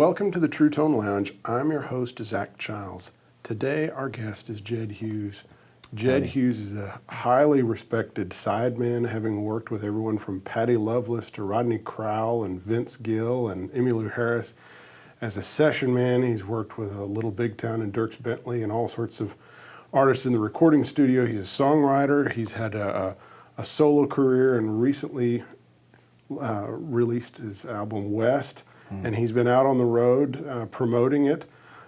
Welcome to the Truetone Lounge. I'm your host, Zach Childs. Today, our guest is Jedd Hughes. Jedd Hughes is a highly respected sideman, having worked with everyone from Emily Loveless to Rodney Crowell and Vince Gill and Emmylou Harris. As a session man, he's worked with a Little Big Town and Dierks Bentley and all sorts of artists in the recording studio. He's a songwriter. He's had a solo career and recently released his album West. And he's been out on the road promoting it,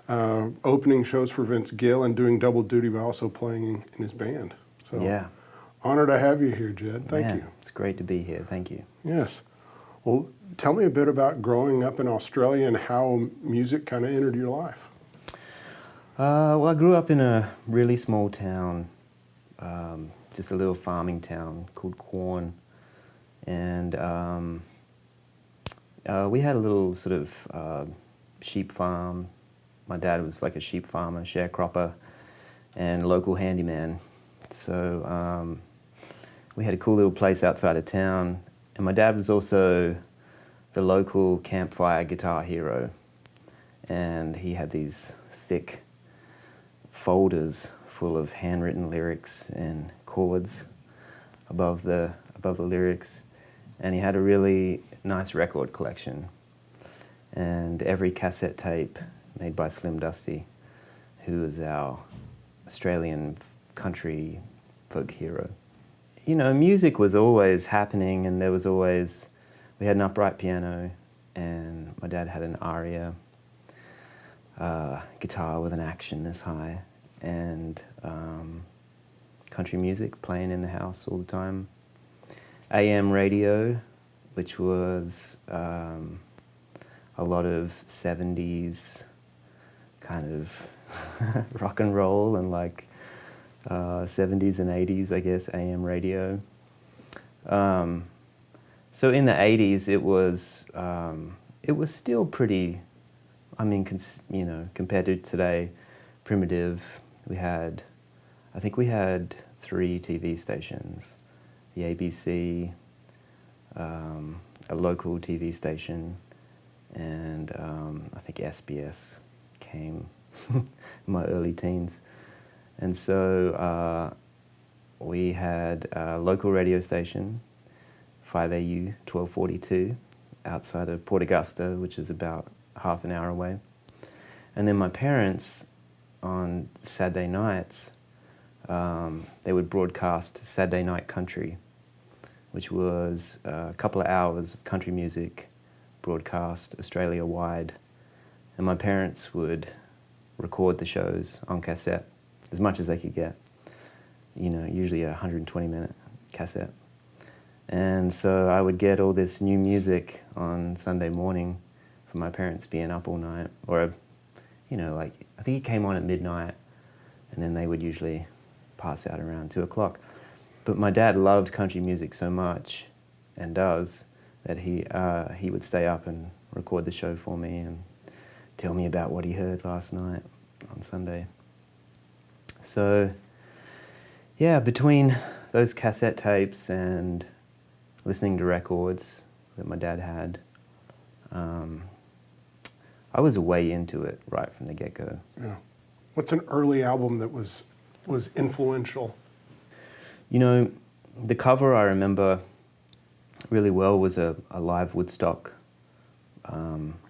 opening shows for Vince Gill and doing double duty by also playing in his band. So yeah. Honored to have you here, Jedd. Thank you. It's great to be here. Thank you. Yes. Well, tell me a bit about growing up in Australia and how music kind of entered your life. Well, I grew up in a really small town, just a little farming town called Quorn. And we had a little sort of sheep farm. My dad was like a sheep farmer, sharecropper, and local handyman. So we had a cool little place outside of town. And my dad was also the local campfire guitar hero. And he had these thick folders full of handwritten lyrics and chords above the lyrics. And he had a really nice record collection, and every cassette tape made by Slim Dusty, who is our Australian country folk hero. You know, music was always happening, and we had an upright piano, and my dad had an aria guitar with an action this high, and country music playing in the house all the time. AM radio, which was a lot of 70s kind of rock and roll and like 70s and 80s, I guess, AM radio. So in the 80s, it was still pretty, I mean, compared to today, primitive. I think we had 3 TV stations. The ABC, a local TV station, and I think SBS came in my early teens. And so we had a local radio station, 5AU 1242, outside of Port Augusta, which is about half an hour away. And then my parents, on Saturday nights, they would broadcast Saturday Night Country, which was a couple of hours of country music broadcast Australia-wide. And my parents would record the shows on cassette, as much as they could get, usually a 120-minute cassette. And so I would get all this new music on Sunday morning from my parents being up all night, or, I think it came on at midnight, and then they would usually pass out around 2 o'clock. But my dad loved country music so much, and does, that he would stay up and record the show for me and tell me about what he heard last night on Sunday. So, yeah, between those cassette tapes and listening to records that my dad had, I was way into it right from the get-go. Yeah. What's an early album that was influential? The cover I remember really well was a live Woodstock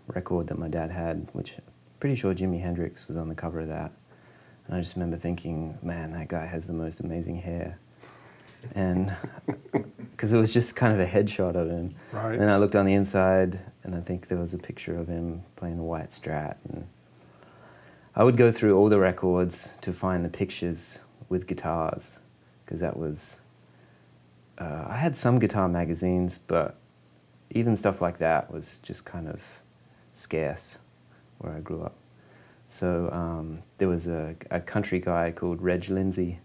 record that my dad had, which I'm pretty sure Jimi Hendrix was on the cover of that. And I just remember thinking, man, that guy has the most amazing hair. And because it was just kind of a headshot of him. Right. And I looked on the inside, and I think there was a picture of him playing a white Strat. And I would go through all the records to find the pictures with guitars, because that was, I had some guitar magazines, but even stuff like that was just kind of scarce where I grew up. So there was a country guy called Reg Lindsay,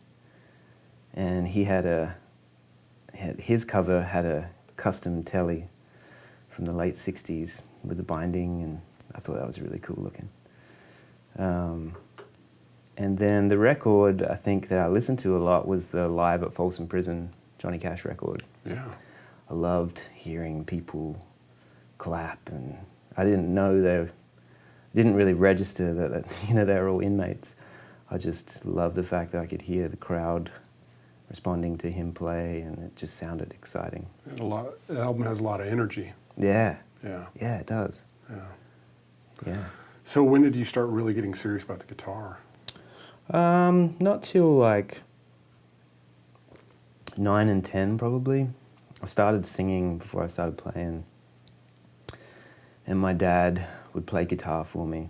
and his cover had a custom telly from the late 60s with the binding, and I thought that was really cool looking. And then the record I think that I listened to a lot was the Live at Folsom Prison Johnny Cash record. Yeah. I loved hearing people clap, and I didn't know didn't really register that you know, they were all inmates. I just loved the fact that I could hear the crowd responding to him play, and it just sounded exciting. And the album has a lot of energy. Yeah. Yeah. Yeah, it does. Yeah. Yeah. So when did you start really getting serious about the guitar? Not till like 9 and 10 probably. I started singing before I started playing, and my dad would play guitar for me,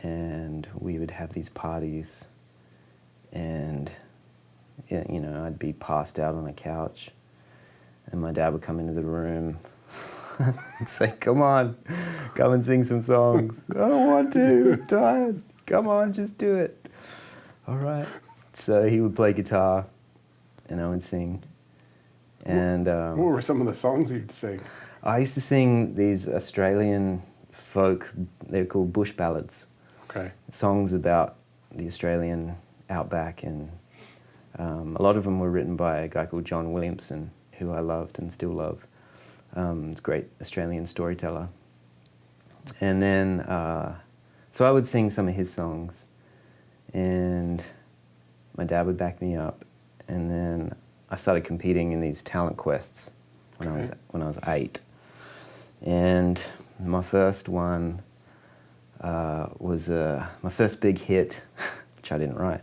and we would have these parties, and yeah, you know, I'd be passed out on a couch, and my dad would come into the room and say, "Come on, come and sing some songs." "I don't want to, I'm tired." "Come on, just do it." "All right." So he would play guitar, and I would sing. And What were some of the songs you'd sing? I used to sing these Australian folk, they're called bush ballads. Okay. Songs about the Australian outback, and a lot of them were written by a guy called John Williamson, who I loved and still love. He's a great Australian storyteller. And then, so I would sing some of his songs, and my dad would back me up, and then I started competing in these talent quests when I was 8. And my first one was my first big hit, which I didn't write,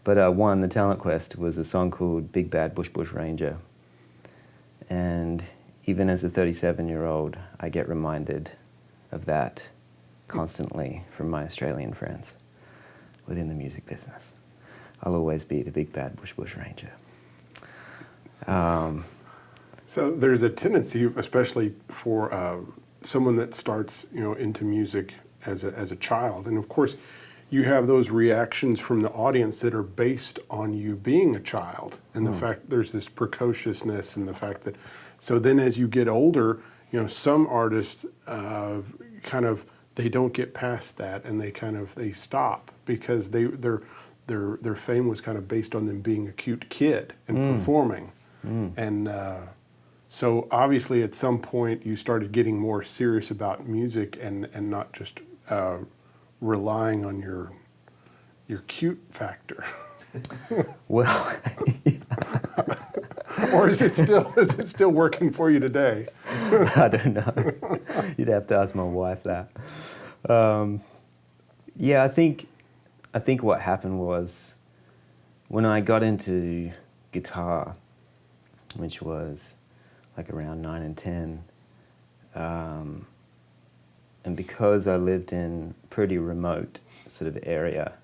but I won the talent quest, was a song called Big Bad Bush Bush Ranger. And even as a 37-year-old, I get reminded of that constantly from my Australian friends within the music business. I'll always be the Big Bad Bush Bush Ranger. So there's a tendency, especially for someone that starts, you know, into music as a child, and of course, you have those reactions from the audience that are based on you being a child, and the fact there's this precociousness, and the fact that, so then as you get older, you know, some artists kind of, they don't get past that, and they stop because their fame was kind of based on them being a cute kid and performing. And so obviously at some point you started getting more serious about music and not just relying on your cute factor. Well, Or is it still working for you today? I don't know. You'd have to ask my wife that. Yeah, I think what happened was when I got into guitar, which was like around 9 and 10, and because I lived in a pretty remote sort of area,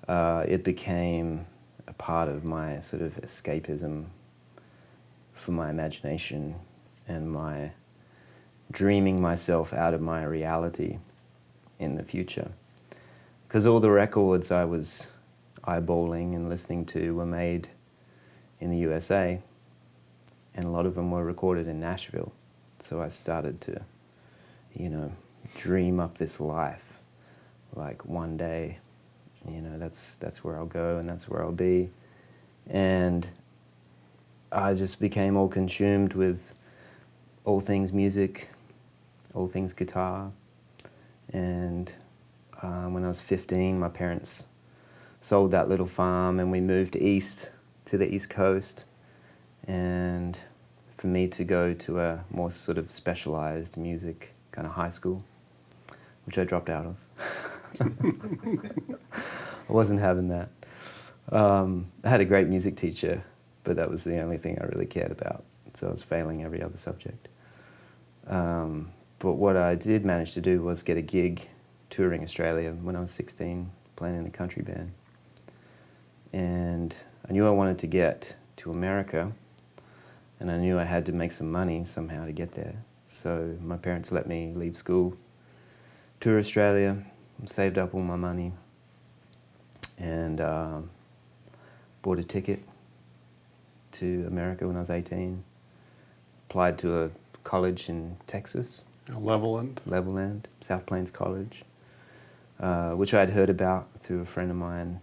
it became a part of my sort of escapism for my imagination and my dreaming myself out of my reality in the future. Because all the records I was eyeballing and listening to were made in the USA, and a lot of them were recorded in Nashville. So I started to, you know, dream up this life. Like one day, you know, that's where I'll go and that's where I'll be. And I just became all consumed with all things music, all things guitar. And when I was 15, my parents sold that little farm and we moved east to the East Coast, and for me to go to a more sort of specialized music kind of high school, which I dropped out of. I wasn't having that. I had a great music teacher, but that was the only thing I really cared about, so I was failing every other subject. But what I did manage to do was get a gig touring Australia when I was 16, playing in a country band. And I knew I wanted to get to America, and I knew I had to make some money somehow to get there. So my parents let me leave school, tour Australia, saved up all my money, and bought a ticket to America when I was 18. Applied to a college in Texas. Levelland, South Plains College, which I'd heard about through a friend of mine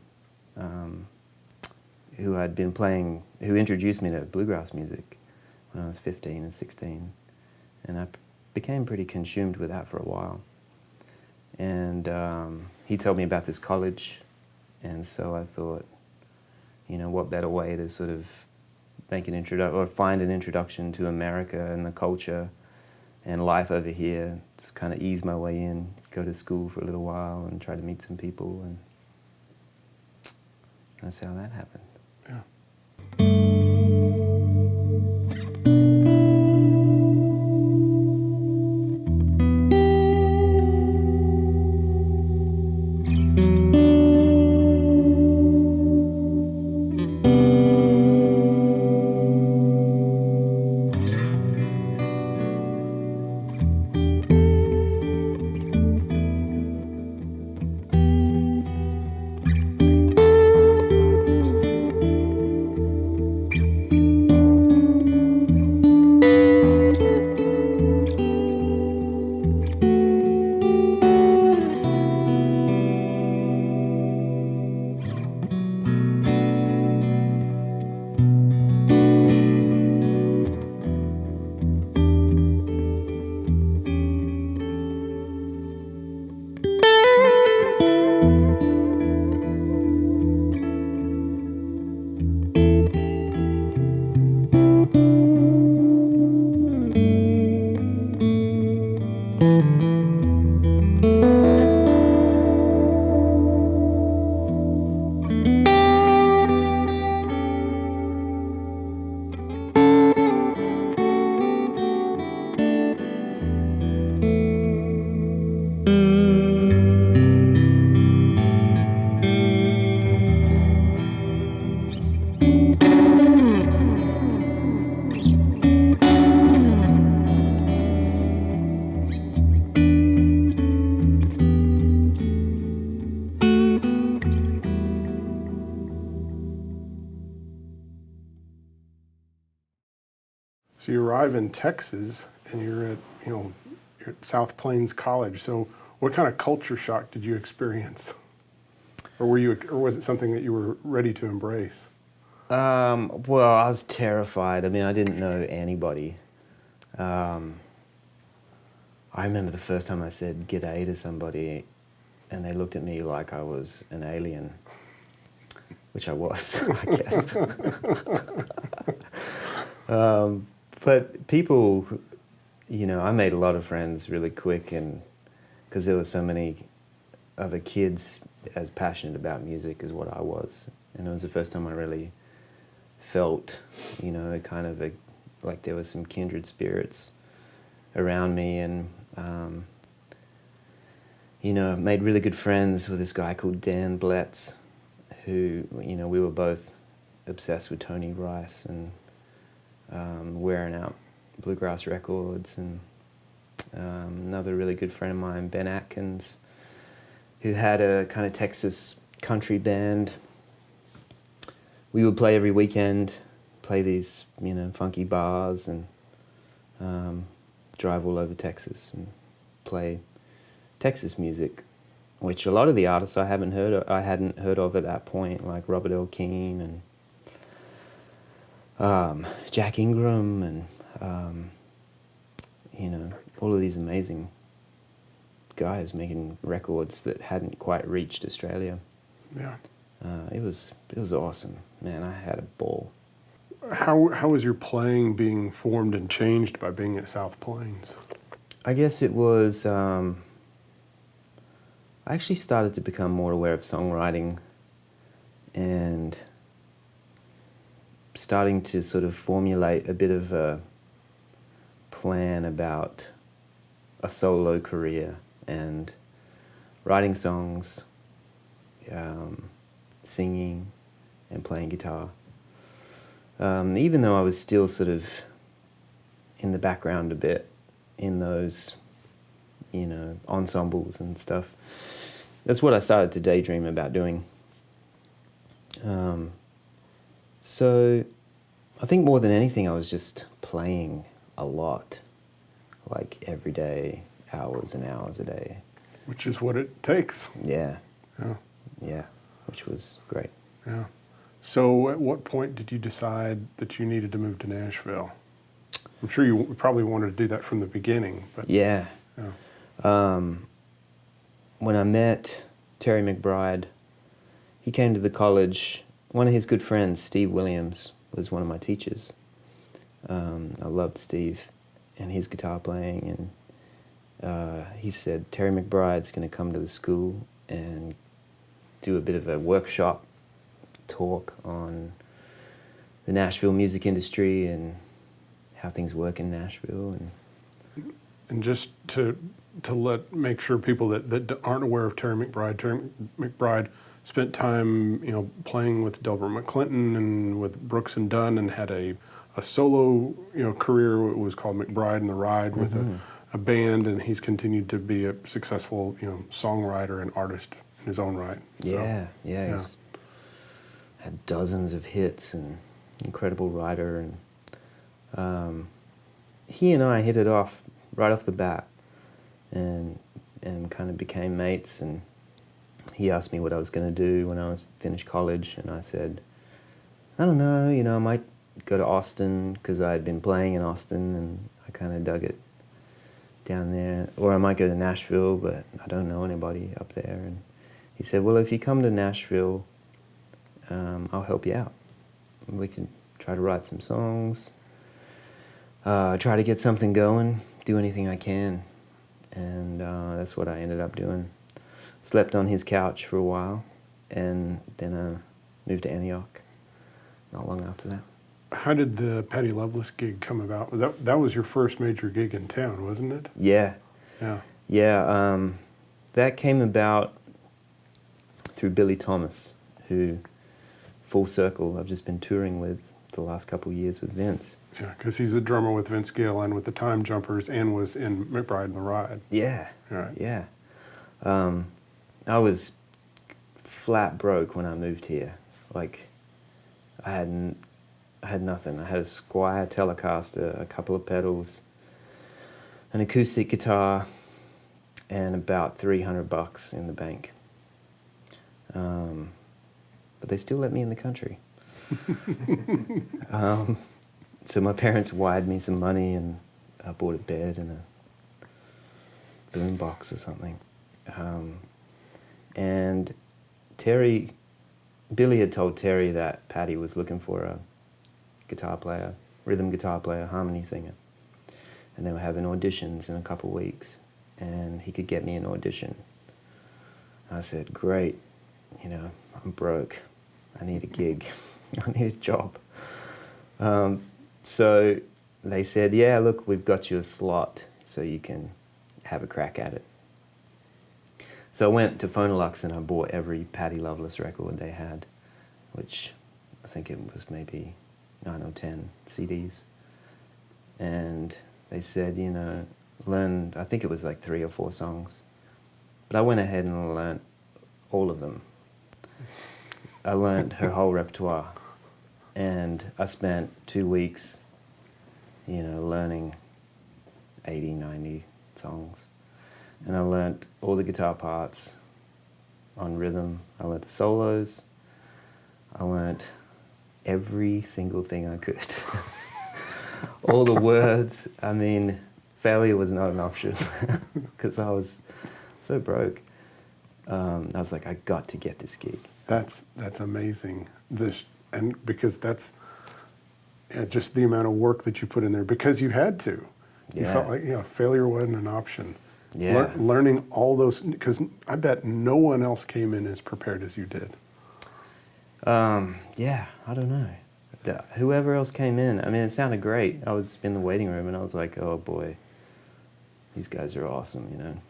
who had been playing, who introduced me to bluegrass music when I was 15 and 16. And I became pretty consumed with that for a while. And he told me about this college, and so I thought, you know, what better way to sort of make an or find an introduction to America and the culture and life over here. Just kind of ease my way in, go to school for a little while and try to meet some people, and that's how that happened. Yeah. So you arrive in Texas, and you're at South Plains College. So what kind of culture shock did you experience, or was it something that you were ready to embrace? Well, I was terrified. I mean, I didn't know anybody. I remember the first time I said "g'day" to somebody, and they looked at me like I was an alien, which I was, I guess. But people, you know, I made a lot of friends really quick, and because there were so many other kids as passionate about music as what I was, and it was the first time I really felt, you know, kind of like there was some kindred spirits around me, and you know, made really good friends with this guy called Dan Bletz, who, you know, we were both obsessed with Tony Rice and wearing out bluegrass records, and another really good friend of mine, Ben Atkins, who had a kind of Texas country band. We would play every weekend, play these, you know, funky bars, and drive all over Texas and play Texas music, which a lot of the artists I hadn't heard of at that point, like Robert Earl Keen and Jack Ingram, and you know, all of these amazing guys making records that hadn't quite reached Australia. Yeah. It was awesome, man. I had a ball. How was your playing being formed and changed by being at South Plains? I guess it was, I actually started to become more aware of songwriting and starting to sort of formulate a bit of a plan about a solo career and writing songs, singing and playing guitar. Even though I was still sort of in the background a bit in those, you know, ensembles and stuff. That's what I started to daydream about doing. So I think more than anything, I was just playing a lot, like every day, hours and hours a day. Which is what it takes. Yeah. Yeah. Yeah, which was great. Yeah. So at what point did you decide that you needed to move to Nashville? I'm sure you probably wanted to do that from the beginning, but Yeah. yeah. when I met Terry McBride, he came to the college. One of his good friends, Steve Williams, was one of my teachers. I loved Steve and his guitar playing, and he said, Terry McBride's going to come to the school and do a bit of a workshop talk on the Nashville music industry and how things work in Nashville. And just to make sure people that aren't aware of Terry McBride spent time, playing with Delbert McClinton and with Brooks and Dunn, and had a solo, career. It was called McBride and the Ride with a band, and he's continued to be a successful, songwriter and artist in his own right. Yeah. He's had dozens of hits and incredible writer, and he and I hit it off right off the bat, and kind of became mates. And he asked me what I was going to do when I was finished college, and I said, I don't know, I might go to Austin, because I had been playing in Austin and I kind of dug it down there, or I might go to Nashville, but I don't know anybody up there. And he said, well, if you come to Nashville, I'll help you out. We can try to write some songs, try to get something going, do anything I can. And that's what I ended up doing. Slept on his couch for a while, and then I moved to Antioch not long after that. How did the Patty Loveless gig come about? That was your first major gig in town, wasn't it? Yeah. Yeah. That came about through Billy Thomas, who, full circle, I've just been touring with the last couple of years with Vince. Yeah, because he's a drummer with Vince Gill and with the Time Jumpers, and was in McBride and the Ride. Yeah. Right. Yeah. I was flat broke when I moved here. Like, I had nothing. I had a Squier Telecaster, a couple of pedals, an acoustic guitar, and about $300 in the bank. But they still let me in the country. So my parents wired me some money, and I bought a bed and a boom box or something. And Billy had told Terry that Patty was looking for a guitar player, rhythm guitar player, harmony singer. And they were having auditions in a couple of weeks, and he could get me an audition. I said, great, I'm broke. I need a gig. I need a job. So they said, yeah, look, we've got you a slot so you can have a crack at it. So I went to Phonolux and I bought every Patty Loveless record they had, which I think it was maybe 9 or 10 CDs. And they said, learn, I think it was like 3 or 4 songs. But I went ahead and learned all of them. I learned her whole repertoire. And I spent 2 weeks, learning 80, 90 songs. And I learned all the guitar parts on rhythm. I learned the solos. I learned every single thing I could. All the words. I mean, failure was not an option because I was so broke. I was like, I got to get this gig. That's amazing. And because that's just the amount of work that you put in there, because you had to. Yeah. You felt like failure wasn't an option. Yeah. Learning all those, because I bet no one else came in as prepared as you did. Yeah, I don't know. Whoever else came in, I mean, it sounded great. I was in the waiting room and I was like, oh boy, these guys are awesome,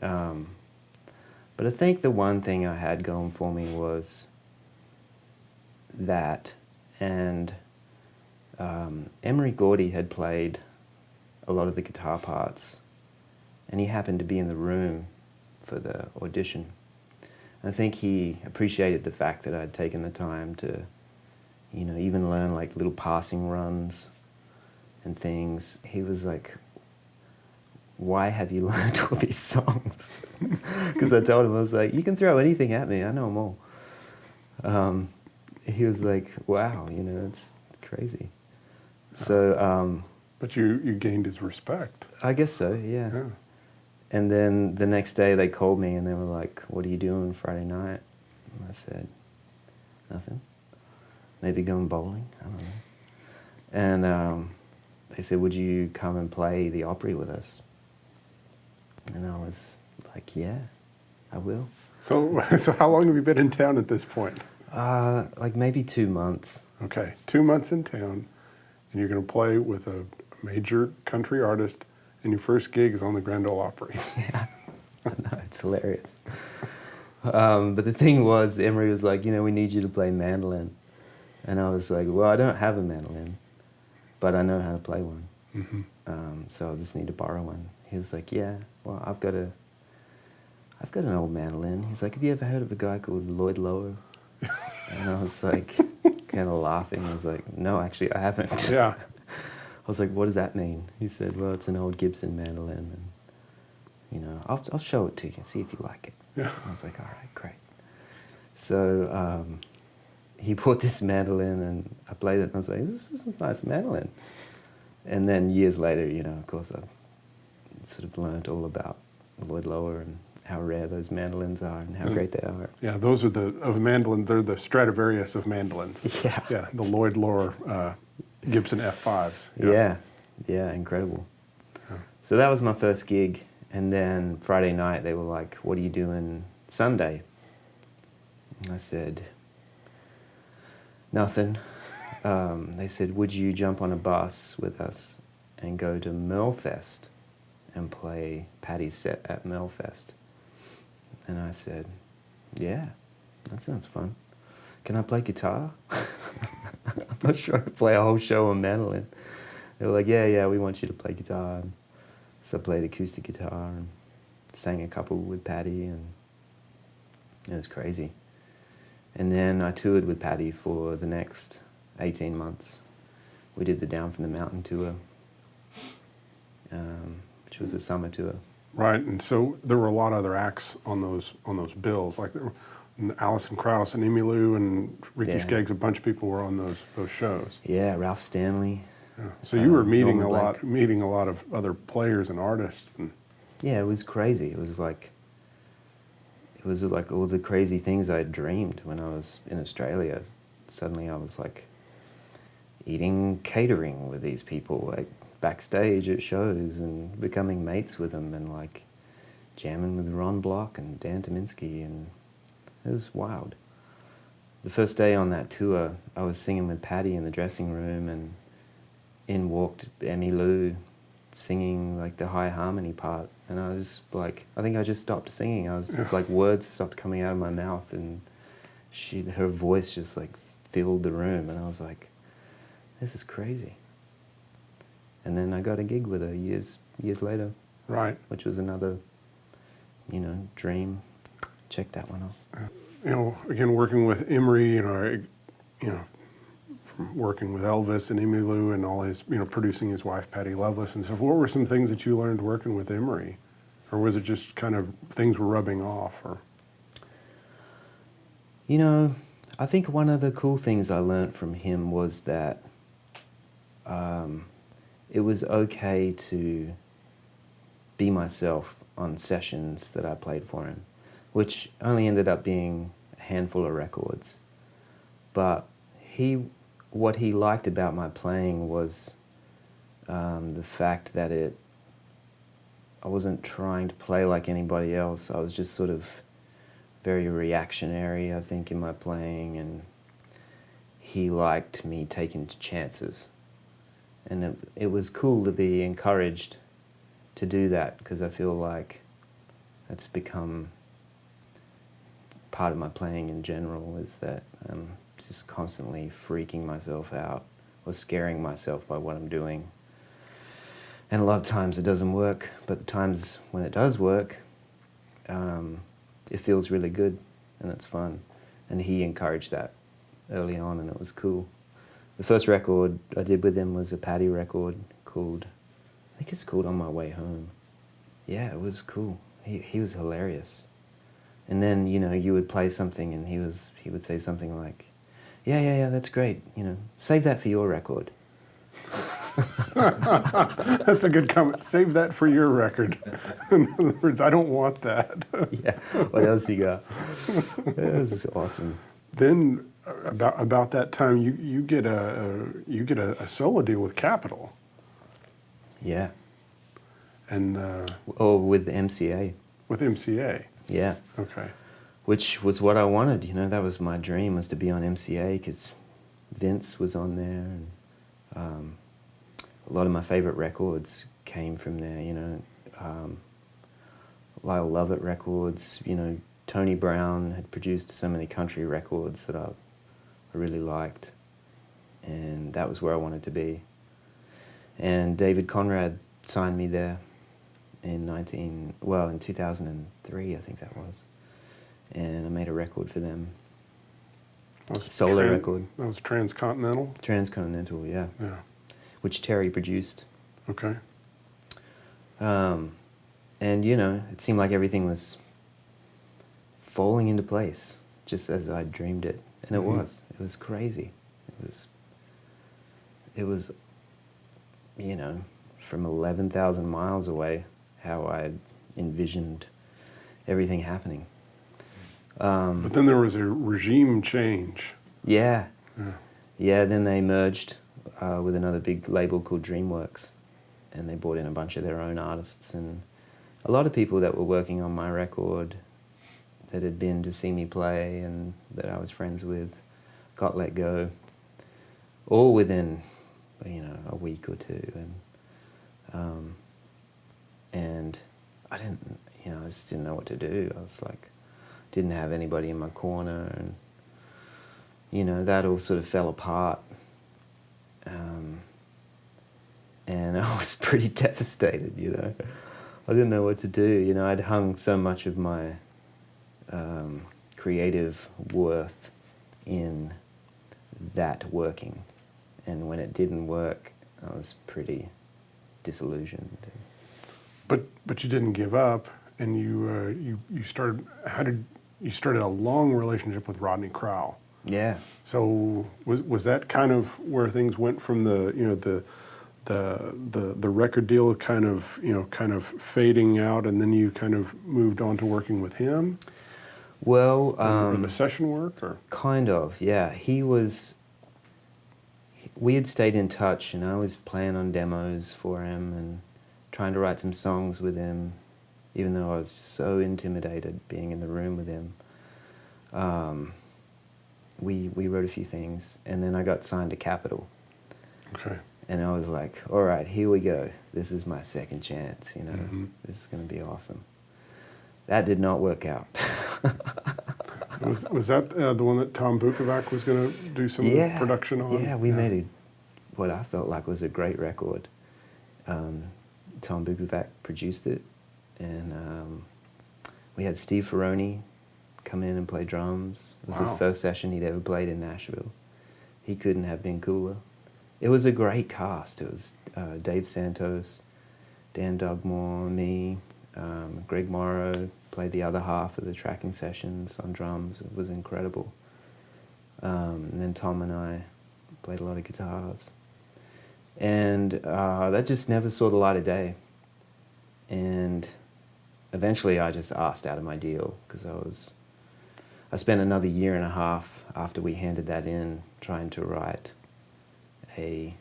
But I think the one thing I had going for me was that, and Emory Gordy had played a lot of the guitar parts, and he happened to be in the room for the audition. I think he appreciated the fact that I'd taken the time to, even learn like little passing runs and things. He was like, why have you learned all these songs? Because I told him, I was like, you can throw anything at me, I know them all. He was like, wow, it's crazy. So, but you gained his respect. I guess so, yeah. And then the next day they called me and they were like, "What are you doing Friday night?" And I said, "Nothing. Maybe going bowling. I don't know." And they said, "Would you come and play the Opry with us?" And I was like, "Yeah, I will." So how long have you been in town at this point? Like maybe 2 months. Okay, 2 months in town, and you're going to play with a major country artist, and your first gig is on the Grand Ole Opry. Yeah, no, it's hilarious. But the thing was, Emory was like, "We need you to play mandolin." And I was like, "Well, I don't have a mandolin, but I know how to play one. So I just need to borrow one." He was like, "Yeah, well, I've got an old mandolin." He's like, "Have you ever heard of a guy called Lloyd Lower?" And I was like, kind of laughing. I was like, "No, actually, I haven't." Yeah. I was like, "What does that mean?" He said, "Well, it's an old Gibson mandolin, and I'll show it to you, see if you like it." Yeah. I was like, "All right, great." So he bought this mandolin, and I played it, and I was like, "This is a nice mandolin." And then years later, of course, I sort of learned all about Lloyd Lower and how rare those mandolins are and how great they are. Yeah, those are of mandolins. They're the Stradivarius of mandolins. Yeah. Yeah, the Lloyd Lower Gibson F5s. Yeah, incredible. So that was my first gig, and then Friday night they were like, "What are you doing Sunday?" And I said, "Nothing." They said, "Would you jump on a bus with us and go to Merlefest and play Paddy's set at Merlefest?" And I said, "Yeah, that sounds fun. Can I play guitar?" I'm not sure I could play a whole show on mandolin. They were like, yeah, we want you to play guitar. And so I played acoustic guitar and sang a couple with Paddy, and it was crazy. And then I toured with Paddy for the next 18 months. We did the Down from the Mountain tour, which was a summer tour. Right, and so there were a lot of other acts on those bills, like there were Alison Krauss and Emmylou and Ricky Skaggs. A bunch of people were on those shows. Yeah, Ralph Stanley. Yeah. So you were meeting Norman meeting a lot of other players and artists. And yeah, it was crazy. It was like all the crazy things I had dreamed when I was in Australia. Suddenly I was like eating catering with these people, like backstage at shows, and becoming mates with them, and like jamming with Ron Block and Dan Tominski, and it was wild. The first day on that tour, I was singing with Paddy in the dressing room, and in walked Emmylou singing like the high harmony part, and I was like, I think I just stopped singing. I was like, words stopped coming out of my mouth, and her voice just like filled the room, and I was like, this is crazy. And then I got a gig with her years later. Right. Which was another, dream. Check that one off. Again, working with Emory, from working with Elvis and Emmylou and all his, producing his wife Patty Loveless and stuff. What were some things that you learned working with Emory, or was it just kind of things were rubbing off? Or I think one of the cool things I learned from him was that it was okay to be myself on sessions that I played for him, which only ended up being a handful of records. But what he liked about my playing was the fact that I wasn't trying to play like anybody else. I was just sort of very reactionary, I think, in my playing, and he liked me taking chances. And it was cool to be encouraged to do that, because I feel like that's become part of my playing in general, is that I'm just constantly freaking myself out or scaring myself by what I'm doing. And a lot of times it doesn't work, but the times when it does work, it feels really good and it's fun. And he encouraged that early on, and it was cool. The first record I did with him was a Paddy record called, I think it's called On My Way Home. Yeah, it was cool. He was hilarious. And then, you would play something and he would say something like, yeah, that's great, save that for your record. That's a good comment. Save that for your record. In other words, I don't want that. Yeah. What else you got? This is awesome. Then about that time, you get a solo deal with Capitol, Yeah. and Oh, with the MCA. with MCA. Yeah. Okay. Which was what I wanted. You know, that was my dream, was to be on MCA, because Vince was on there, and a lot of my favorite records came from there. You know, Lyle Lovett records. You know, Tony Brown had produced so many country records that I really liked, and that was where I wanted to be. And David Conrad signed me there in 2003, I think that was, and I made a record for them. Solo record. That was Transcontinental. Transcontinental, yeah. Yeah. Which Terry produced. Okay. And you know, it seemed like everything was falling into place, just as I dreamed it, and it was. It was crazy. It was, you know, from 11,000 miles away, how I envisioned everything happening. But then there was a regime change. Yeah. Yeah. Yeah, then they merged with another big label called DreamWorks, and they brought in a bunch of their own artists, and a lot of people that were working on my record that had been to see me play and that I was friends with got let go, all within, you know, a week or two, and I didn't, you know, I just didn't know what to do. I was like, didn't have anybody in my corner, and you know, that all sort of fell apart, and I was pretty devastated. You know, I didn't know what to do. You know, I'd hung so much of my creative worth in that working, and when it didn't work, I was pretty disillusioned. But you didn't give up, and you started. You started a long relationship with Rodney Crowell. Yeah. So was that kind of where things went from the record deal kind of fading out, and then you kind of moved on to working with him? Well, or the session work, or kind of, yeah. We had stayed in touch, and I was playing on demos for him and trying to write some songs with him, even though I was so intimidated being in the room with him. We wrote a few things, and then I got signed to Capitol. Okay. And I was like, all right, here we go. This is my second chance, you know. Mm-hmm. This is going to be awesome. That did not work out. Was that the one that Tom Bukovac was going to do some of the production on? Yeah, we made what I felt like was a great record. Tom Bukovac produced it, and we had Steve Ferroni come in and play drums. It was the first session he'd ever played in Nashville. He couldn't have been cooler. It was a great cast. It was Dave Santos, Dan Dugmore, me, Greg Morrow played the other half of the tracking sessions on drums. It was incredible. And then Tom and I played a lot of guitars. And that just never saw the light of day. And eventually I just asked out of my deal, because I spent another year and a half after we handed that in trying to write a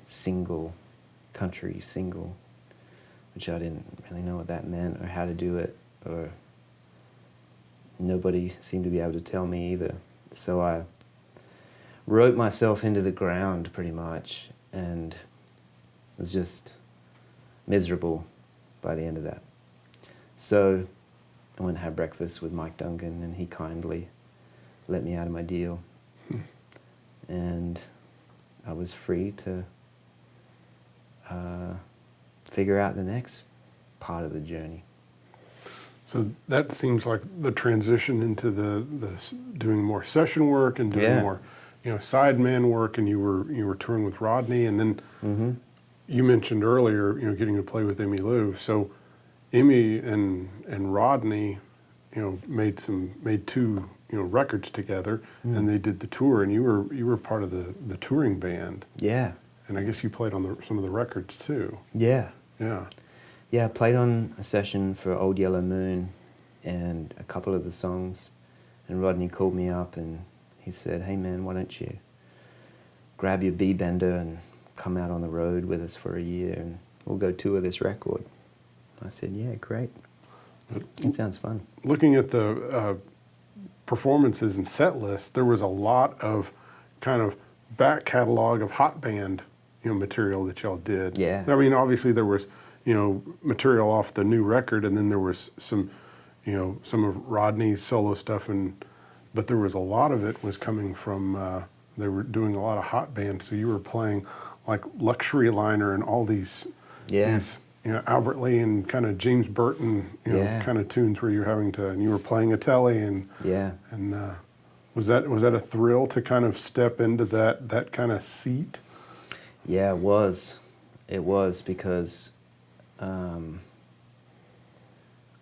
country single, which I didn't really know what that meant or how to do it, or nobody seemed to be able to tell me either. So I wrote myself into the ground pretty much, and was just miserable by the end of that. So I went and had breakfast with Mike Duncan, and he kindly let me out of my deal. And I was free to figure out the next part of the journey. So that seems like the transition into the doing more session work and doing more, sideman work, and you were touring with Rodney, and then you mentioned earlier, getting to play with Emmy Lou. So Emmy and Rodney, made two records together, and they did the tour, and you were part of the touring band. Yeah. And I guess you played on some of the records too. Yeah. Yeah. Yeah, I played on a session for Old Yellow Moon and a couple of the songs. And Rodney called me up and he said, "Hey man, why don't you grab your B-bender and come out on the road with us for a year and we'll go tour this record." I said, "Yeah, great. It sounds fun." Looking at the performances and set lists, there was a lot of kind of back catalog of hot band, material that y'all did. Yeah. I mean, obviously there was, material off the new record, and then there was some, some of Rodney's solo stuff, but there was a lot of it was coming from. They were doing a lot of hot band, so you were playing like Luxury Liner and all these, these Albert Lee and kind of James Burton, kind of tunes where you're having to, and you were playing a telly, and was that a thrill to kind of step into that kind of seat? Yeah, it was. It was because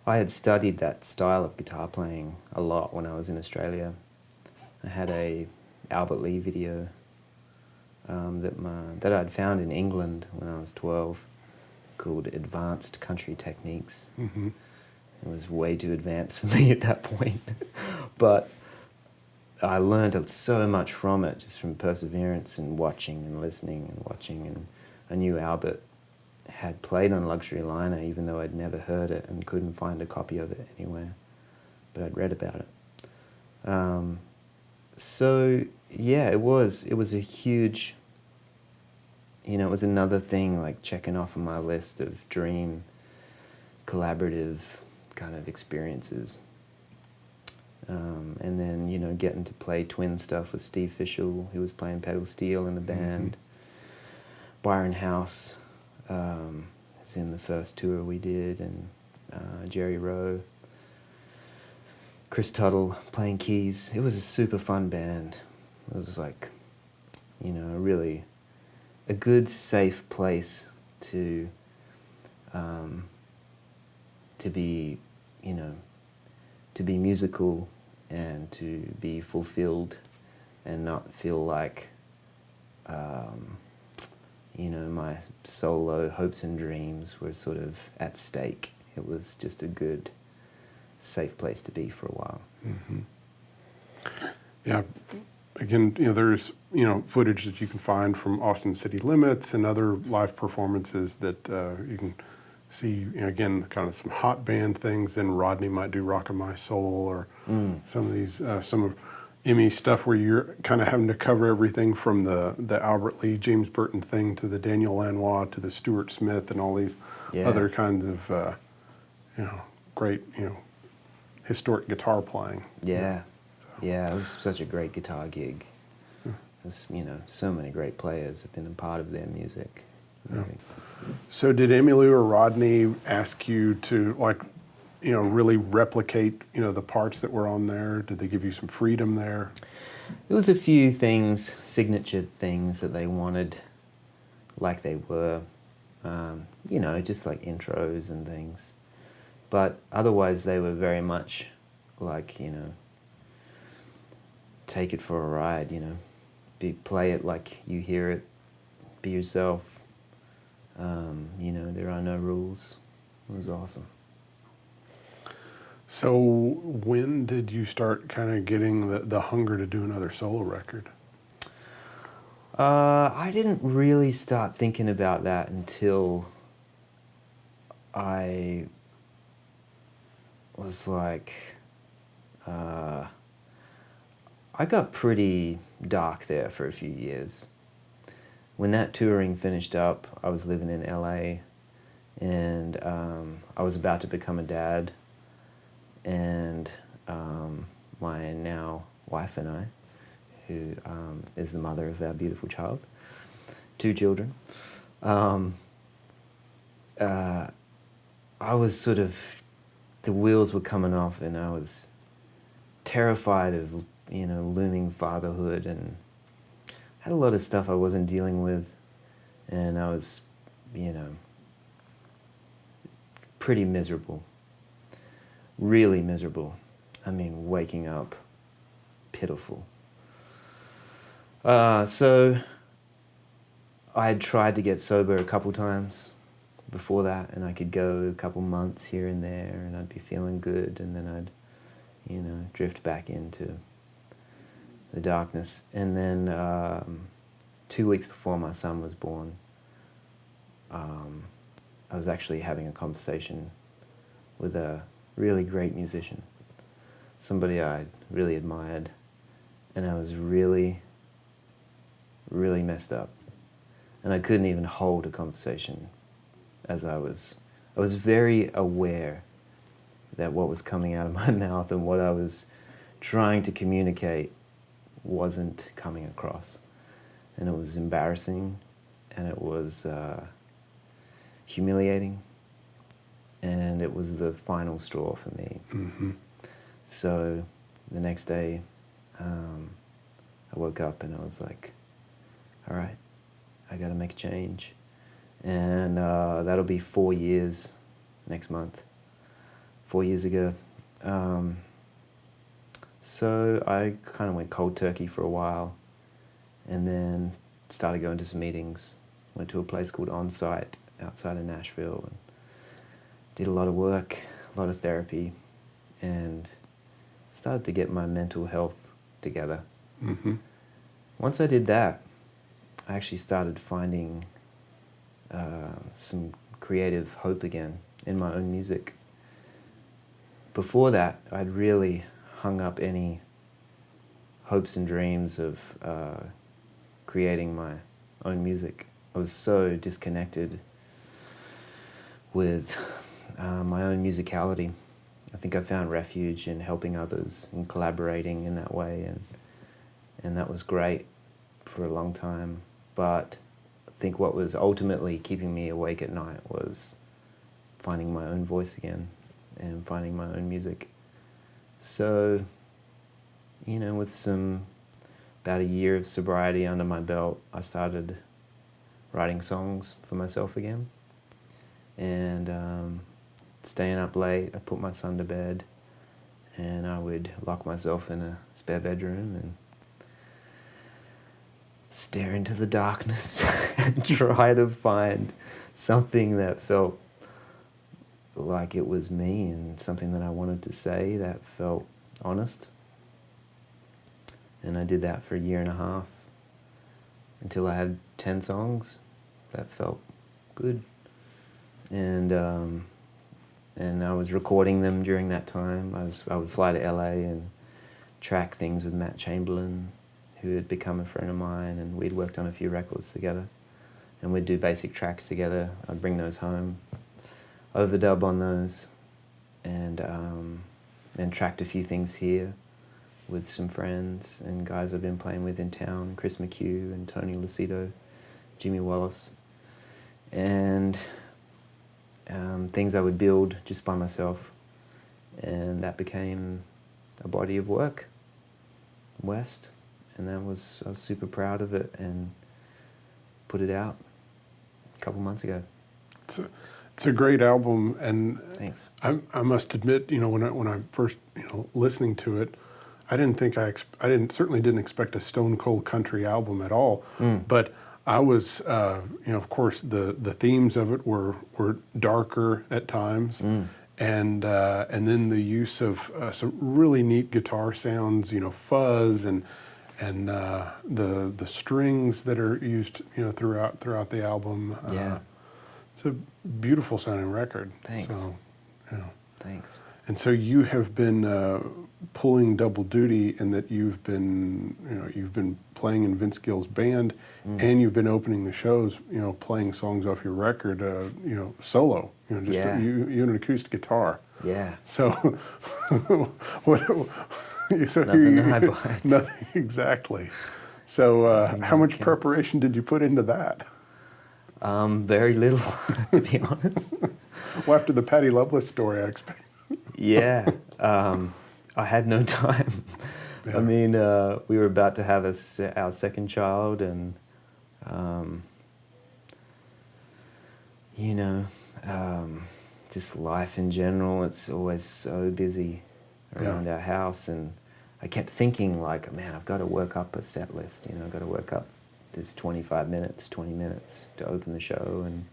I had studied that style of guitar playing a lot when I was in Australia. I had a Albert Lee video that I'd found in England when I was 12, called Advanced Country Techniques. Mm-hmm. It was way too advanced for me at that point, but I learned so much from it, just from perseverance and watching and listening and watching. And I knew Albert had played on Luxury Liner, even though I'd never heard it and couldn't find a copy of it anywhere, but I'd read about it. So yeah, it was a huge, it was another thing like checking off on my list of dream collaborative kind of experiences. And then, getting to play twin stuff with Steve Fishel, who was playing pedal steel in the band. Mm-hmm. Byron House is in the first tour we did, and Jerry Rowe. Chris Tuttle playing keys. It was a super fun band. It was like, really a good, safe place to be, to be musical and to be fulfilled and not feel like, my solo hopes and dreams were sort of at stake. It was just a good, safe place to be for a while. Mm-hmm. Yeah. Again, there's, footage that you can find from Austin City Limits and other live performances that you can see, again, kind of some hot band things. Then Rodney might do Rock of My Soul, or some of these, some of Emmy stuff where you're kind of having to cover everything from the Albert Lee, James Burton thing to the Daniel Lanois to the Stuart Smith and all these other kinds of, great, historic guitar playing. Yeah. Yeah, it was such a great guitar gig. It was, so many great players have been a part of their music. Yeah. So did Emily or Rodney ask you to, really replicate, the parts that were on there? Did they give you some freedom there? There was a few things, signature things that they wanted, like they were, just like intros and things. But otherwise they were very much like, take it for a ride, play it like you hear it, be yourself. There are no rules. It was awesome. So when did you start kind of getting the hunger to do another solo record? I didn't really start thinking about that until I was like, I got pretty dark there for a few years. When that touring finished up, I was living in LA, and I was about to become a dad, and my now wife and I, who is the mother of our beautiful child, 2 children, I was sort of, the wheels were coming off, and I was terrified of, looming fatherhood, and had a lot of stuff I wasn't dealing with, and I was, pretty miserable, really miserable. I mean, waking up pitiful. So I had tried to get sober a couple times before that, and I could go a couple months here and there, and I'd be feeling good, and then I'd, you know, drift back into the darkness. And then 2 weeks before my son was born, I was actually having a conversation with a really great musician, somebody I really admired, and I was really, really messed up. And I couldn't even hold a conversation, as I was very aware that what was coming out of my mouth and what I was trying to communicate wasn't coming across. And it was embarrassing, and it was humiliating, and it was the final straw for me. Mm-hmm. So the next day, I woke up and I was like, all right, I got to make a change. And that'll be 4 years next month, 4 years ago. So I kind of went cold turkey for a while, and then started going to some meetings. Went to a place called On Site outside of Nashville, and did a lot of work, a lot of therapy, and started to get my mental health together. Mm-hmm. Once I did that, I actually started finding some creative hope again in my own music. Before that, I'd really hung up any hopes and dreams of creating my own music. I was so disconnected with my own musicality. I think I found refuge in helping others and collaborating in that way, and that was great for a long time. But I think what was ultimately keeping me awake at night was finding my own voice again and finding my own music. So, you know, with about a year of sobriety under my belt, I started writing songs for myself again, and staying up late. I put my son to bed, and I would lock myself in a spare bedroom and stare into the darkness and try to find something that felt like it was me and something that I wanted to say that felt honest. And I did that for a year and a half until I had 10 songs that felt good. And I was recording them during that time. I would fly to LA and track things with Matt Chamberlain, who had become a friend of mine, and we'd worked on a few records together. And we'd do basic tracks together. I'd bring those home, overdub on those, and then tracked a few things here with some friends and guys I've been playing with in town, Chris McHugh and Tony Lucido, Jimmy Wallace, and things I would build just by myself. And that became a body of work, West, and I was super proud of it and put it out a couple months ago. It's a great album, and Thanks. I must admit, you know, when I first, you know, listening to it, I certainly didn't expect a stone cold country album at all. But I was, you know, of course, the themes of it were darker at times, and then the use of some really neat guitar sounds, you know, fuzz and the strings that are used, you know, throughout the album. Yeah. It's a beautiful sounding record. Thanks. So, you know. Thanks. And so you have been pulling double duty in that you've been playing in Vince Gill's band, and you've been opening the shows, you know, playing songs off your record, you know, solo, you know, just you and an acoustic guitar. Yeah. So, what? So Nothing to hide behind. Nothing exactly. So, how much preparation did you put into that? Very little, to be honest. Well, after the Patty Loveless story, I expect. Yeah, I had no time. Yeah. I mean, we were about to have our second child, and you know, just life in general. It's always so busy around our house, and I kept thinking, like, man, I've got to work up a set list. You know, I've got to work up there's 25 minutes, 20 minutes to open the show, and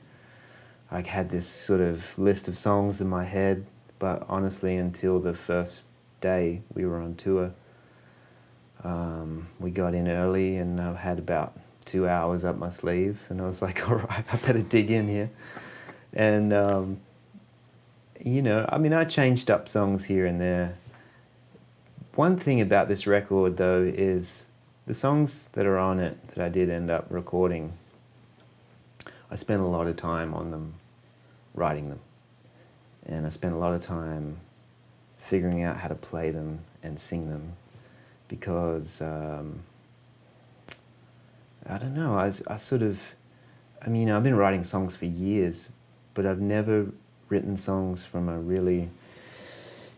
I had this sort of list of songs in my head, but honestly, until the first day we were on tour, we got in early, and I had about 2 hours up my sleeve, and I was like, all right, I better dig in here. And, you know, I mean, I changed up songs here and there. One thing about this record, though, is the songs that are on it that I did end up recording, I spent a lot of time on them, writing them. And I spent a lot of time figuring out how to play them and sing them, because, I don't know, I sort of, I mean, I've been writing songs for years, but I've never written songs from a really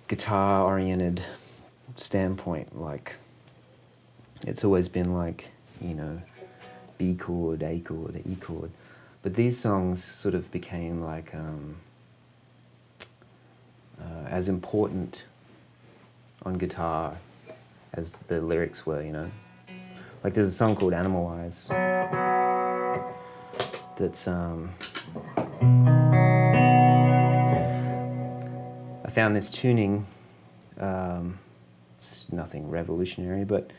guitar-oriented standpoint. Like, it's always been like, you know, B chord, A chord, E chord. But these songs sort of became like as important on guitar as the lyrics were, you know. Like, there's a song called Animal Eyes that's I found this tuning, it's nothing revolutionary, but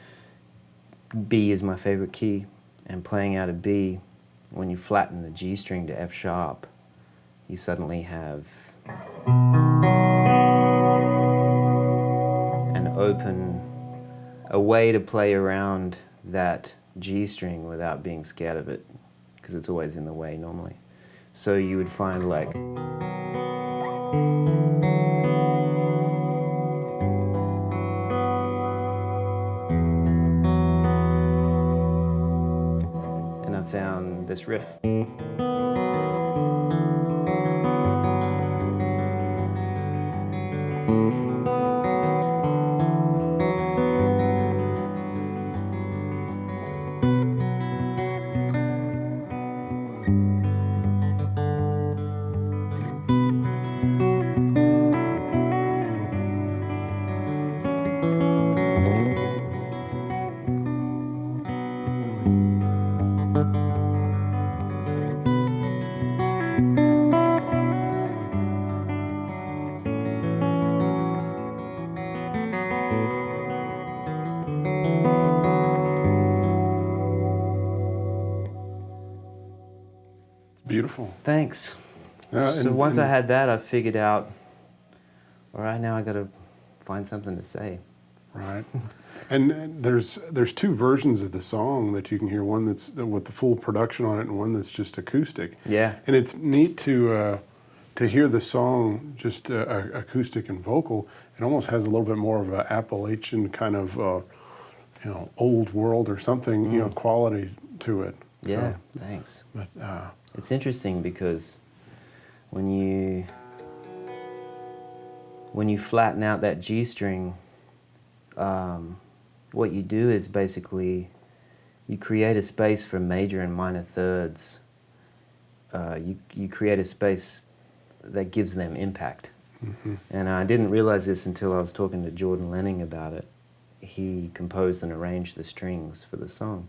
B is my favorite key, and playing out a B, when you flatten the G string to F sharp, you suddenly have a way to play around that G string without being scared of it, because it's always in the way normally. So you would find like, and I found this riff. Beautiful. Thanks. So And once I had that, I figured out, all right, now I got to find something to say. right. And there's two versions of the song that you can hear. One that's with the full production on it, and one that's just acoustic. Yeah. And it's neat to hear the song just acoustic and vocal. It almost has a little bit more of an Appalachian kind of you know, old world or something, you know, quality to it. Yeah. So, Thanks. but It's interesting because when you flatten out that G string, what you do is basically you create a space for major and minor thirds. You create a space that gives them impact. mm-hmm. And I didn't realize this until I was talking to Jordan Lenning about it. He composed and arranged the strings for the song.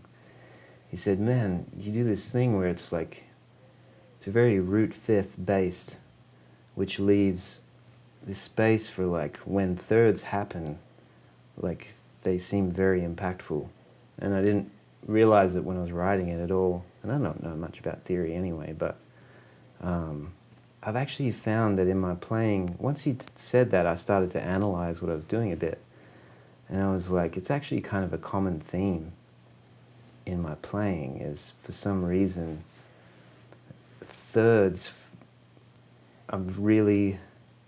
He said, man, you do this thing where it's like, it's a very root fifth based, which leaves this space for like when thirds happen, like they seem very impactful. And I didn't realize it when I was writing it at all. And I don't know much about theory anyway, but I've actually found that in my playing, once he said that, I started to analyze what I was doing a bit. And I was like, it's actually kind of a common theme in my playing, is for some reason, thirds, I'm really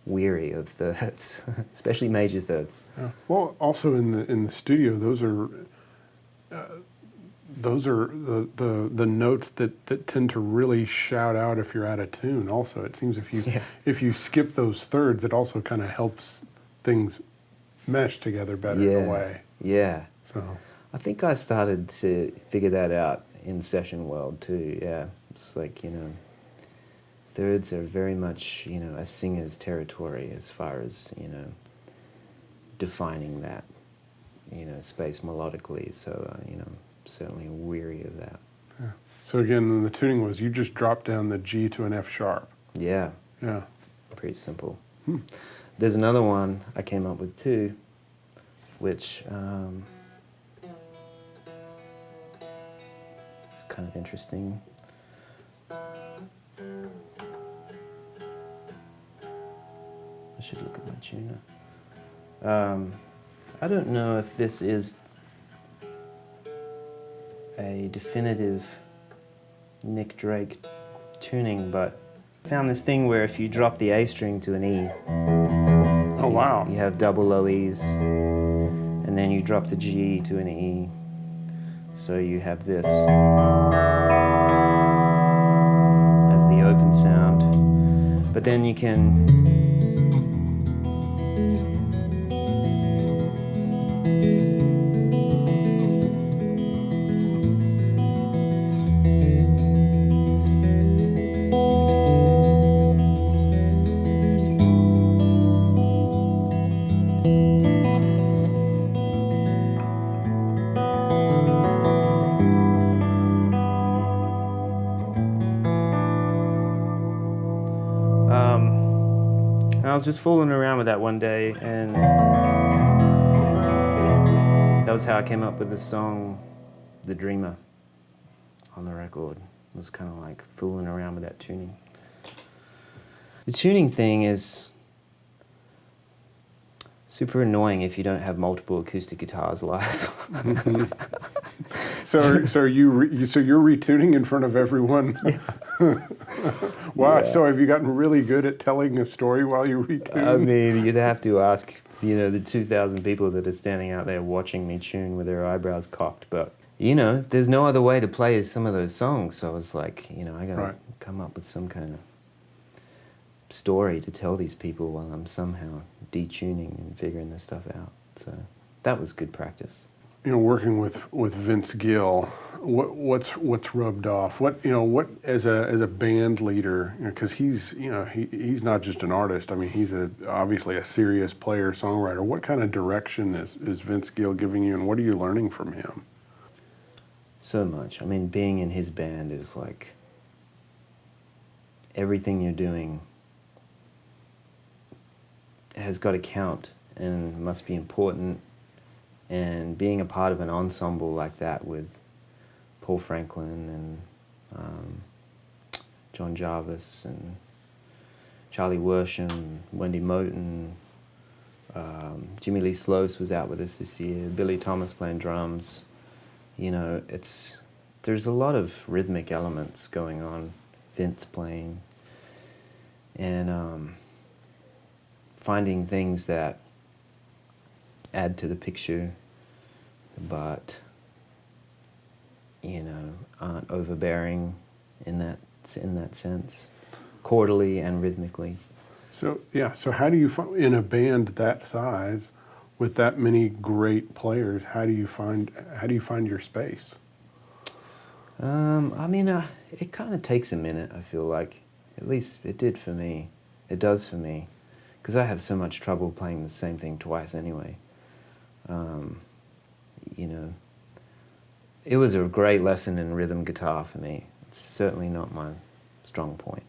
weary of thirds, especially major thirds. Yeah. Well, also in the studio, those are the notes that tend to really shout out if you're out of tune. Also, it seems if you skip those thirds, it also kind of helps things mesh together better in a way. Yeah. So I think I started to figure that out in session world too. Yeah, it's like, you know, thirds are very much, you know, a singer's territory as far as, you know, defining that, you know, space melodically. So, you know, I'm certainly weary of that. So again, the tuning was you just dropped down the G to an F sharp. Yeah, Yeah. pretty simple. There's another one I came up with too, which is kind of interesting. I should look at my tuner. I don't know if this is a definitive Nick Drake tuning, but I found this thing where if you drop the A string to an E, Oh, wow. you have double low E's, and then you drop the G to an E, so you have this as the open sound, but then you can I was just fooling around with that one day, and that was how I came up with the song The Dreamer on the record. It was kind of like fooling around with that tuning. The tuning thing is super annoying if you don't have multiple acoustic guitars live. So you're retuning in front of everyone? Yeah. Wow. Yeah. So have you gotten really good at telling a story while you retune? I mean, you'd have to ask, the 2,000 people that are standing out there watching me tune with their eyebrows cocked. But, there's no other way to play some of those songs. So I was like, I got to come up with some kind of story to tell these people while I'm somehow detuning and figuring this stuff out. So that was good practice. Working with Vince Gill, what's rubbed off? What as a band leader, because he's not just an artist. I mean, he's obviously a serious player songwriter. What kind of direction is Vince Gill giving you, and what are you learning from him? So much. I mean, being in his band is like everything you're doing has got to count and must be important. And being a part of an ensemble like that with Paul Franklin and John Jarvis and Charlie Worsham, Wendy Moten, Jimmy Lee Sloas was out with us this year, Billy Thomas playing drums. There's a lot of rhythmic elements going on, Vince playing, and finding things that add to the picture, but aren't overbearing in that sense, chordally and rhythmically. So how do you find, in a band that size, with that many great players, how do you find your space? It kind of takes a minute. I feel like, at least it did for me. It does for me, because I have so much trouble playing the same thing twice anyway. It was a great lesson in rhythm guitar for me. It's certainly not my strong point.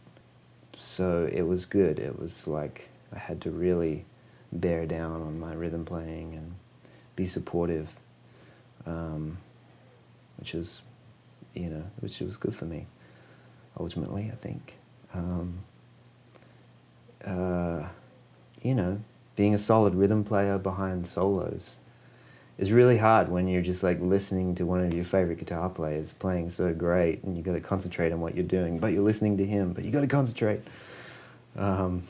So it was good. It was like I had to really bear down on my rhythm playing and be supportive, which was good for me, ultimately, I think. Being a solid rhythm player behind solos is really hard when you're just like listening to one of your favorite guitar players playing so great, and you got to concentrate on what you're doing, but you're listening to him, but you got to concentrate. It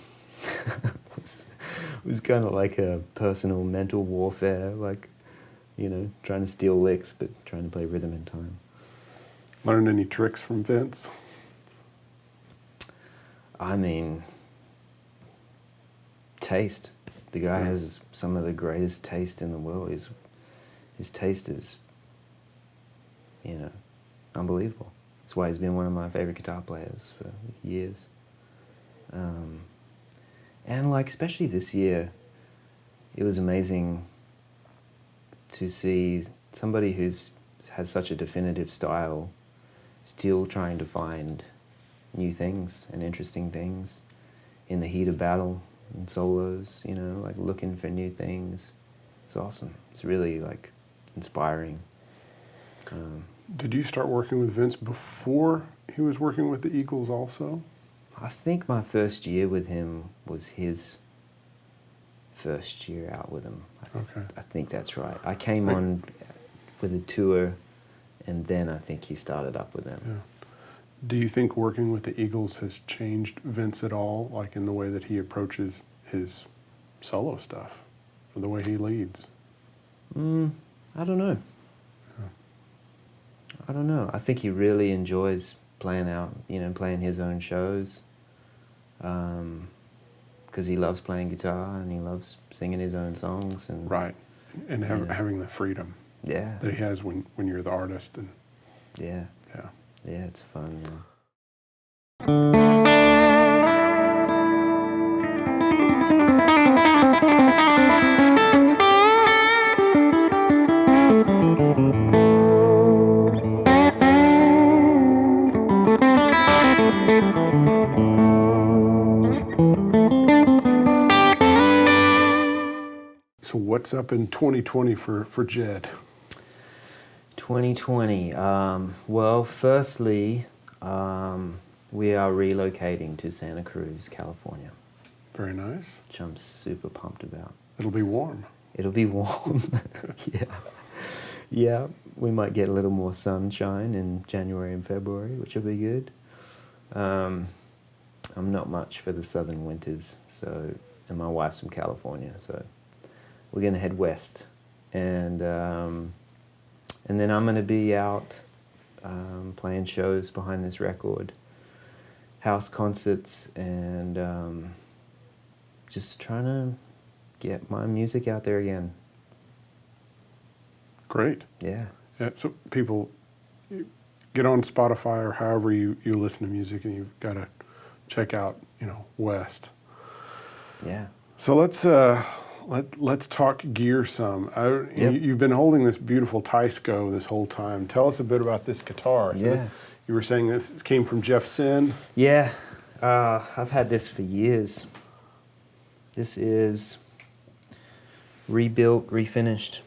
was kind of like a personal mental warfare, like, trying to steal licks, but trying to play rhythm in time. Learned any tricks from Vince? I mean, taste. The guy has some of the greatest taste in the world. His taste is, unbelievable. That's why he's been one of my favorite guitar players for years. And like, especially this year, it was amazing to see somebody has such a definitive style still trying to find new things and interesting things in the heat of battle and solos, you know, like looking for new things. It's awesome. It's really like inspiring. Did you start working with Vince before he was working with the Eagles also? I think my first year with him was his first year out with him. I think that's right. I came on with a tour, and then I think he started up with them. Yeah. Do you think working with the Eagles has changed Vince at all, like in the way that he approaches his solo stuff, or the way he leads? I don't know. I don't know. I think he really enjoys playing his own shows, because he loves playing guitar and he loves singing his own songs. And right, and having the freedom that he has when you're the artist. And yeah, it's fun. Yeah. So what's up in 2020 for Jedd? 2020. Well, firstly, we are relocating to Santa Cruz, California. Very nice. Which I'm super pumped about. It'll be warm. It'll be warm. Yeah, we might get a little more sunshine in January and February, which will be good. I'm not much for the southern winters, and my wife's from California, so we're going to head west. And then I'm going to be out playing shows behind this record, house concerts, and just trying to get my music out there again. Great. Yeah. So people, get on Spotify or however you listen to music, and you've got to check out, West. Yeah. So let's talk gear some. You've been holding this beautiful Teisco this whole time. Tell us a bit about this guitar. So you were saying this came from Jeff Sin. Yeah. I've had this for years. This is rebuilt, refinished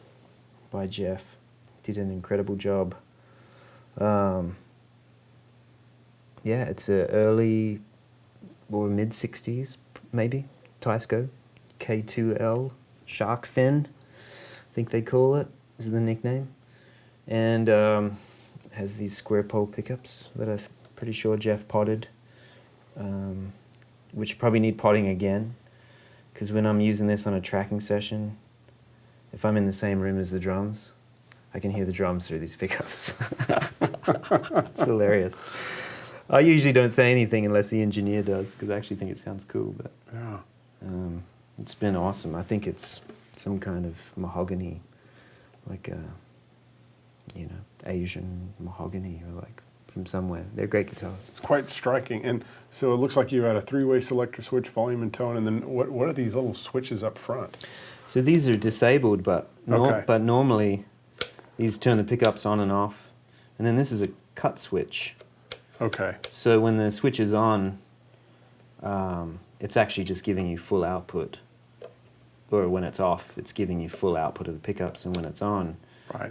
by Jeff. Did an incredible job. It's a early or mid-60s, maybe, Teisco K2L shark fin, I think they call it, is the nickname. And has these square pole pickups that I'm pretty sure Jeff potted, which probably need potting again, because when I'm using this on a tracking session, if I'm in the same room as the drums, I can hear the drums through these pickups. It's hilarious. I usually don't say anything unless the engineer does, because I actually think it sounds cool. But it's been awesome. I think it's some kind of mahogany, like Asian mahogany, or like from somewhere. They're great guitars. It's quite striking. And so it looks like you had a three-way selector switch, volume and tone, and then what are these little switches up front? So these are disabled, but normally these turn the pickups on and off. And then this is a cut switch. Okay. So when the switch is on, it's actually just giving you full output. Or when it's off, it's giving you full output of the pickups. And when it's on,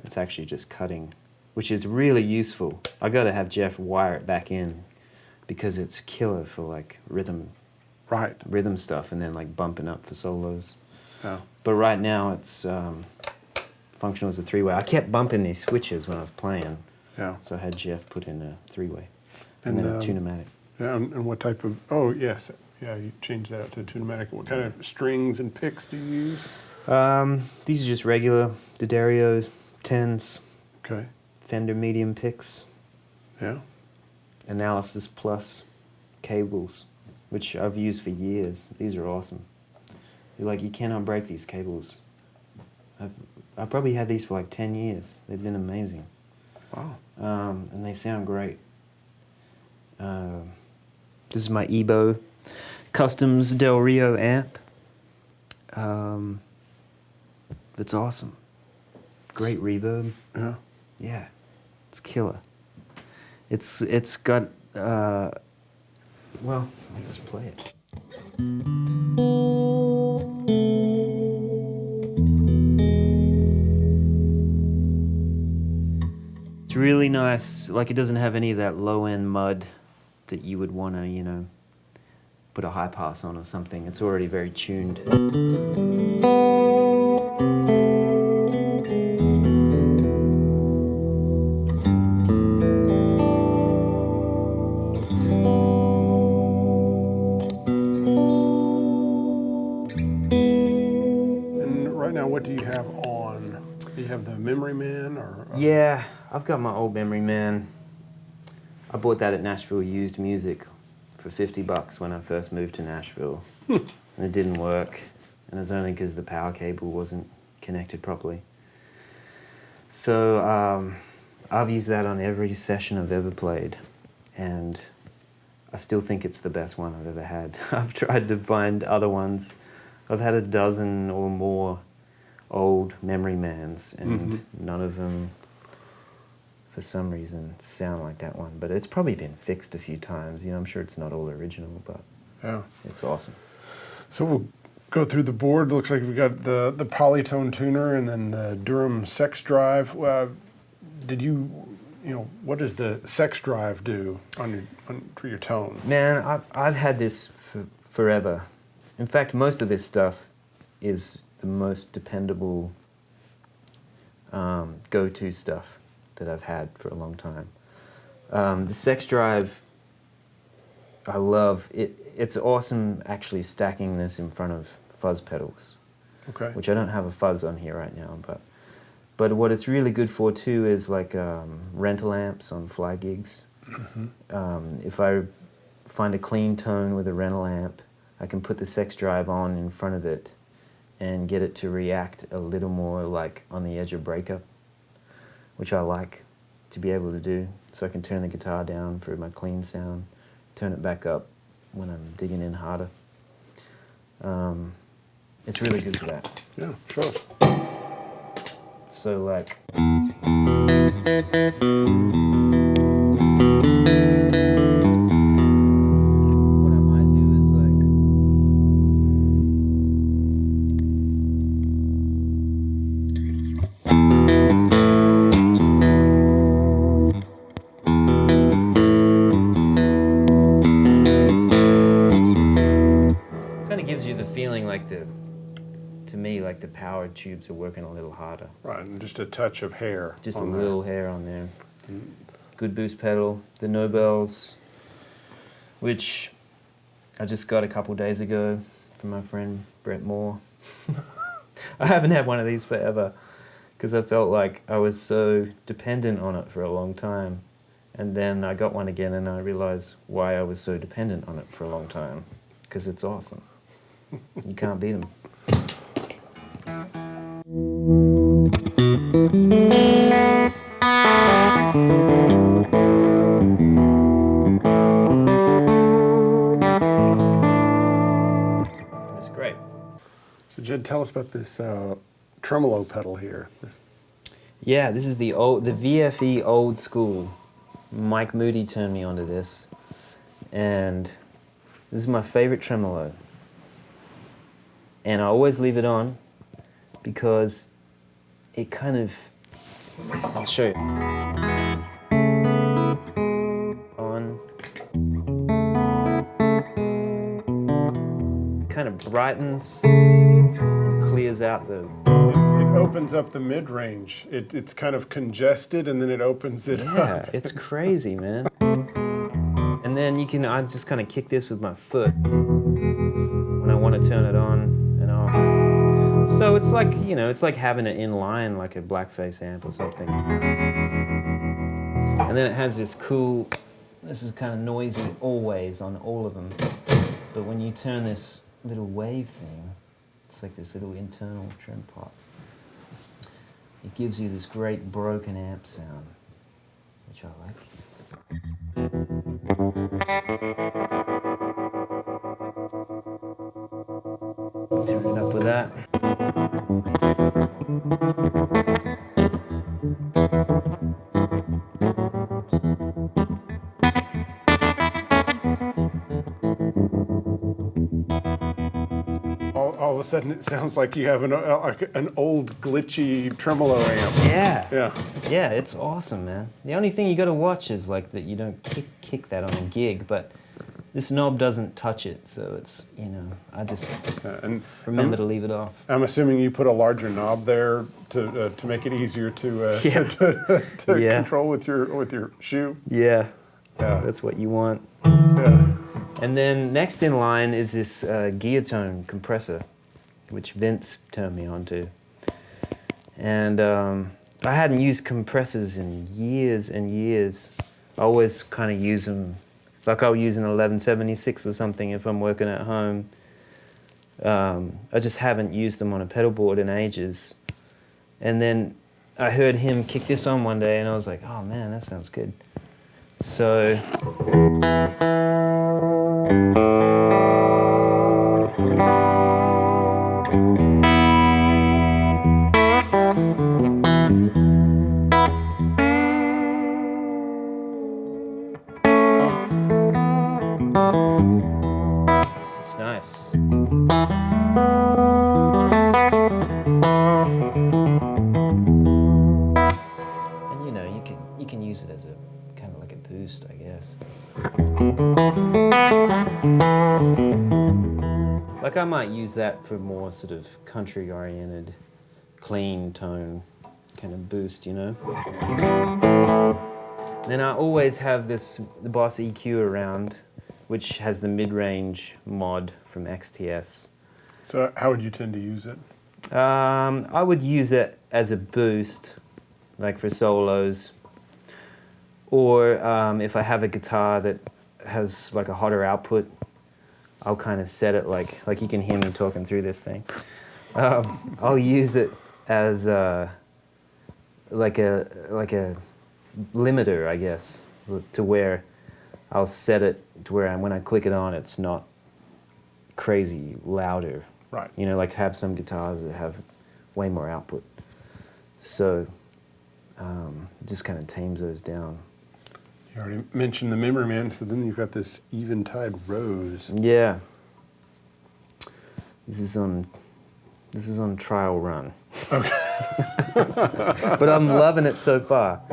it's actually just cutting, which is really useful. I got to have Jeff wire it back in, because it's killer for like rhythm stuff, and then like bumping up for solos. Yeah. But right now it's functional as a three-way. I kept bumping these switches when I was playing. Yeah. So I had Jeff put in a three-way. And then a tunematic. Yeah, and what type of, you changed that out to a tunematic. What kind of strings and picks do you use? These are just regular D'Addario 10s. Okay. Fender medium picks. Yeah. Analysis Plus cables, which I've used for years. These are awesome. You cannot break these cables. I've probably had these for like 10 years. They've been amazing. Wow. And they sound great. This is my Ebo Customs Del Rio amp. It's awesome. Great reverb. Yeah. Yeah, it's killer. It's got, well, let's just play it. It's really nice, like it doesn't have any of that low-end mud that you would want to, you know, put a high pass on or something. It's already very tuned. And right now, what do you have on? Do you have the Memory Man or? Yeah, I've got my old Memory Man. I bought that at Nashville Used Music for $50 when I first moved to Nashville. And it didn't work. And it's only because the power cable wasn't connected properly. So I've used that on every session I've ever played. And I still think it's the best one I've ever had. I've tried to find other ones. I've had a dozen or more old Memory Mans, and none of them, for some reason, sound like that one. But it's probably been fixed a few times. You know, I'm sure it's not all original, but Yeah. it's awesome. So we'll go through the board. Looks like we've got the Polytone tuner and then the Durham Sex Drive. Did you know, what does the Sex Drive do for your tone? Man, I've had this for forever. In fact, most of this stuff is the most dependable go-to stuff that I've had for a long time. The Sex Drive, I love it. It's awesome actually stacking this in front of fuzz pedals, Okay. which I don't have a fuzz on here right now, but what it's really good for too is like rental amps on fly gigs. If I find a clean tone with a rental amp, I can put the Sex Drive on in front of it and get it to react a little more like on the edge of breakup, which I like to be able to do. So I can turn the guitar down for my clean sound, turn it back up when I'm digging in harder. It's really good for that. Yeah, show us. So like... what I might do is like... kind of gives you the feeling like to me, like the power tubes are working a little harder. Right, and just a touch of hair. Just a on there. little hair on there. Good boost pedal. The Nobels, which I just got a couple days ago from my friend Brett Moore. I haven't had one of these forever because I felt like I was so dependent on it for a long time. And then I got one again and I realized why I was so dependent on it for a long time. Because it's awesome. You can't beat them. It's great. So Jedd, tell us about this tremolo pedal here. Yeah, this is the VFE old school. Mike Moody turned me onto this, and this is my favorite tremolo. And I always leave it on because it kind of, I'll show you. On. Kind of brightens and clears out the... It opens up the mid-range. It's kind of congested and then it opens it up. Yeah, it's crazy, man. And then I just kind of kick this with my foot when I want to turn it on and off. So it's like, you know, it's like having it in line like a blackface amp or something. And then it has this cool, this is kind of noisy always on all of them. But when you turn this little wave thing, it's like this little internal trim pot. It gives you this great broken amp sound, which I like. Turn it up with that. all of a sudden it sounds like you have an old glitchy tremolo amp. Yeah. Yeah. Yeah, it's awesome, man. The only thing you got to watch is like that you don't kick that on a gig, but this knob doesn't touch it, so it's, you know, I just And remember to leave it off. I'm assuming you put a larger knob there to make it easier to Yeah. to Yeah. control with your shoe. Yeah, Yeah. that's what you want. Yeah. And then next in line is this Guillotone compressor, which Vince turned me on to. And I hadn't used compressors in years and years. I always kind of use them, like I'll use an 1176 or something if I'm working at home. I just haven't used them on a pedal board in ages. And then I heard him kick this on one day and I was like, oh man, that sounds good. So... It's nice. And you know, you can use it as a kind of like a boost, I guess. Like I might use that for more sort of country-oriented, clean tone kind of boost, you know? Then I always have the Boss EQ around, which has the mid-range mod from XTS. So how would you tend to use it? I would use it as a boost, like for solos. Or if I have a guitar that has like a hotter output, I'll kind of set it like you can hear me talking through this thing. I'll use it as like a limiter, I guess, to where I'll set it to where when I click it on, it's not crazy louder. Right. You know, like have some guitars that have way more output. So it just kind of tames those down. You already mentioned the Memory Man, so then you've got this Eventide Rose. Yeah. This is on trial run. Okay. But I'm loving it so far.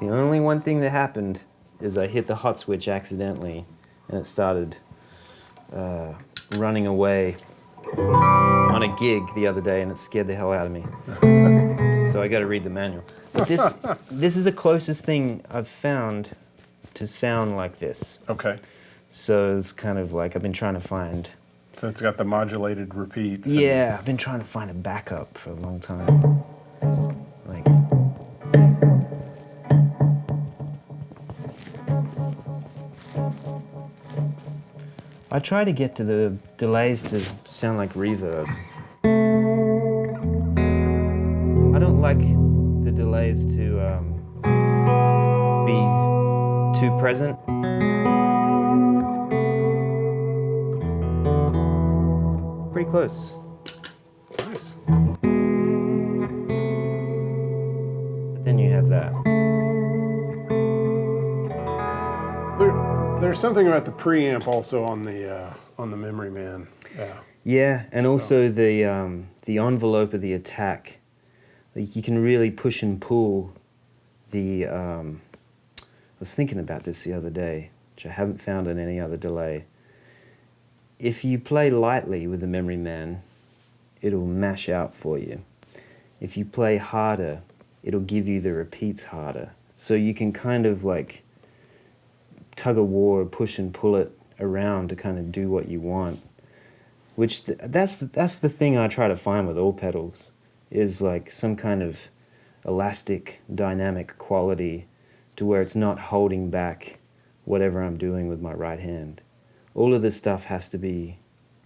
The only one thing that happened is I hit the hot switch accidentally and it started running away on a gig the other day and it scared the hell out of me. So I got to read the manual. But this is the closest thing I've found to sound like this. Okay. So it's kind of like I've been trying to find... So it's got the modulated repeats. Yeah, I've been trying to find a backup for a long time. Like... I try to get to the delays to sound like reverb. I don't like the delays to be too present. Pretty close. Nice. But then you have that. There's something about the preamp also on the Memory Man. Yeah. Yeah, and also the envelope of the attack. Like you can really push and pull the... I was thinking about this the other day, which I haven't found on any other delay. If you play lightly with the Memory Man, it'll mash out for you. If you play harder, it'll give you the repeats harder. So you can kind of like tug of war, push and pull it around to kind of do what you want. Which that's the thing I try to find with all pedals, is like some kind of elastic, dynamic quality to where it's not holding back whatever I'm doing with my right hand. All of this stuff has to be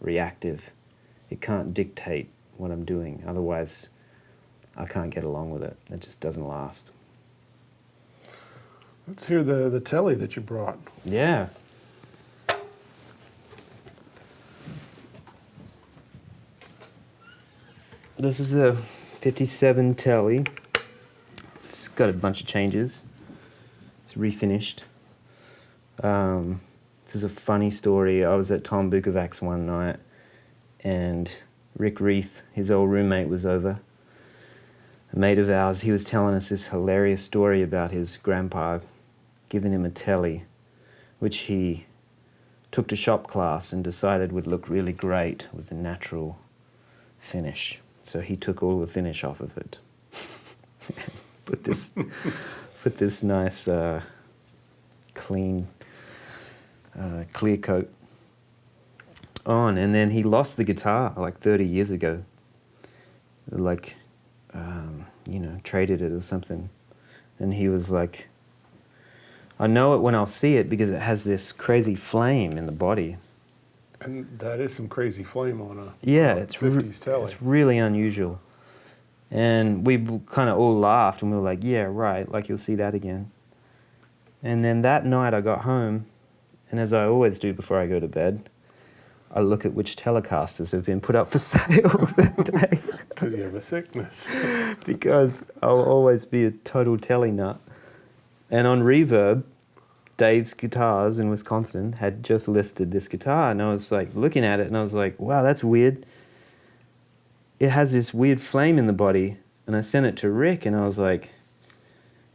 reactive. It can't dictate what I'm doing, otherwise I can't get along with it. It just doesn't last. Let's hear the telly that you brought. Yeah. This is a 57 telly. It's got a bunch of changes. It's refinished. This is a funny story. I was at Tom Bukovac's one night, and Rick Reith, his old roommate, was over. A mate of ours, he was telling us this hilarious story about his grandpa giving him a telly, which he took to shop class and decided would look really great with a natural finish. So he took all the finish off of it. put this nice clean clear coat on, and then he lost the guitar like 30 years ago. Like, traded it or something. And he was like, I know it when I'll see it because it has this crazy flame in the body. And that is some crazy flame on a it's 50s telly. It's really unusual. And we kind of all laughed and we were like, yeah, right, like you'll see that again. And then that night I got home, and as I always do before I go to bed, I look at which Telecasters have been put up for sale that day. Because you have a sickness. Because I'll always be a total telly nut. And on Reverb, Dave's Guitars in Wisconsin had just listed this guitar, and I was like looking at it and I was like, wow, that's weird. It has this weird flame in the body. And I sent it to Rick and I was like,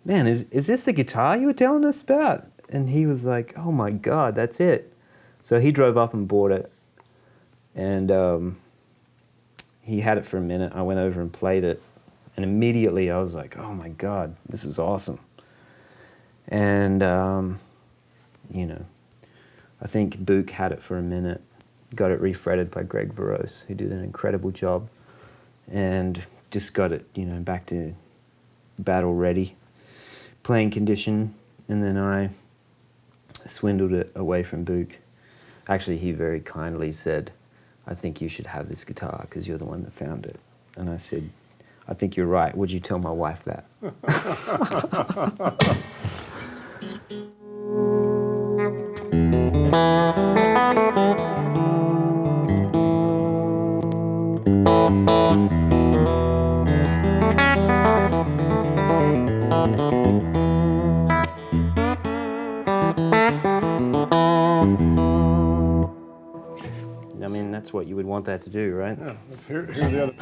man, is this the guitar you were telling us about? And he was like, oh my God, that's it. So he drove up and bought it. And he had it for a minute. I went over and played it. And immediately I was like, oh my God, this is awesome. And, I think Book had it for a minute, got it refretted by Greg Verose, who did an incredible job, and just got it, back to battle ready, playing condition, and then I swindled it away from Book. Actually, he very kindly said, I think you should have this guitar because you're the one that found it. And I said, I think you're right. Would you tell my wife that? I mean, that's what you would want that to do, right? Yeah, let's hear the other.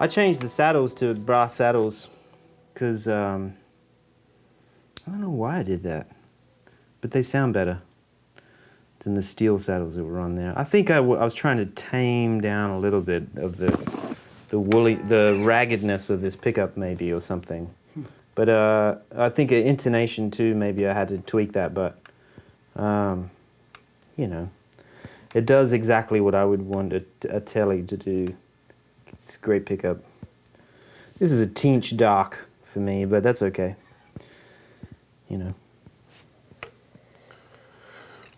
I changed the saddles to brass saddles because I don't know why I did that, but they sound better than the steel saddles that were on there. I think I was trying to tame down a little bit of the raggedness of this pickup maybe or something. But I think intonation too, maybe I had to tweak that, but it does exactly what I would want a telly to do. It's a great pickup. This is a teench dark for me, but that's okay.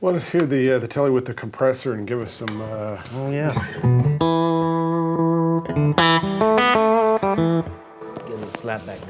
Let us hear the telly with the compressor and give us some. Oh yeah. Get a little slap back.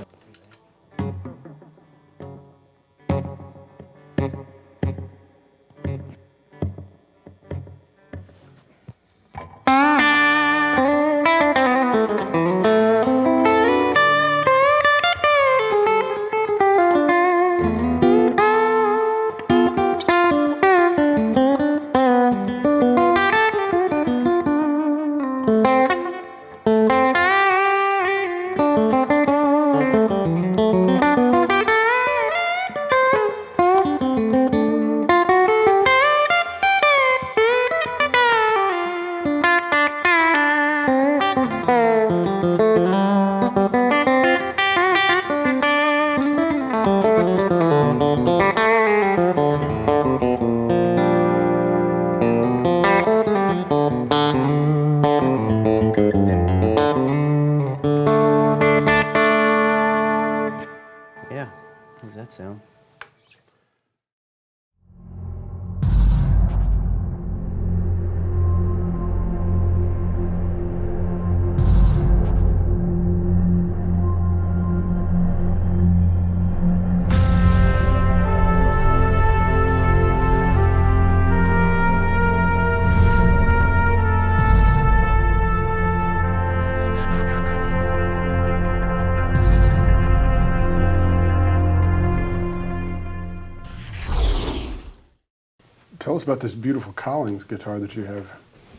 Tell us about this beautiful Collings guitar that you have.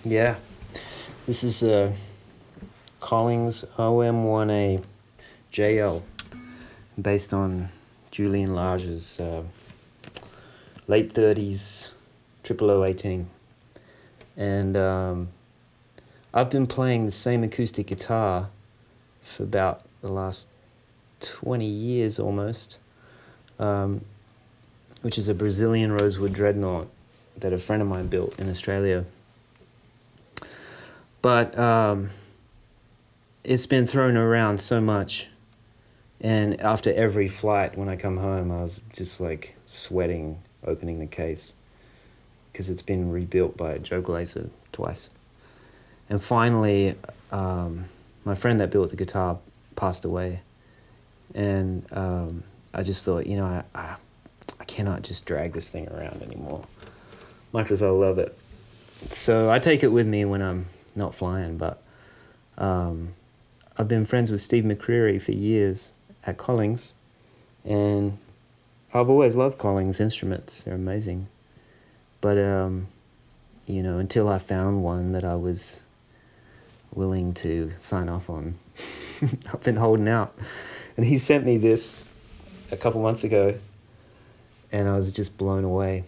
Yeah, this is a Collings OM-1JL, based on Julian Lage's late 30s 00018. And I've been playing the same acoustic guitar for about the last 20 years almost, which is a Brazilian rosewood dreadnought that a friend of mine built in Australia. But it's been thrown around so much, and after every flight when I come home, I was just like sweating opening the case, because it's been rebuilt by Joe Glazer twice. And finally, my friend that built the guitar passed away, and I just thought, you know, I cannot just drag this thing around anymore, much as I love it. So I take it with me when I'm not flying, but I've been friends with Steve McCreary for years at Collings, and I've always loved Collings instruments. They're amazing. But, you know, until I found one that I was willing to sign off on, I've been holding out. And he sent me this a couple months ago, and I was just blown away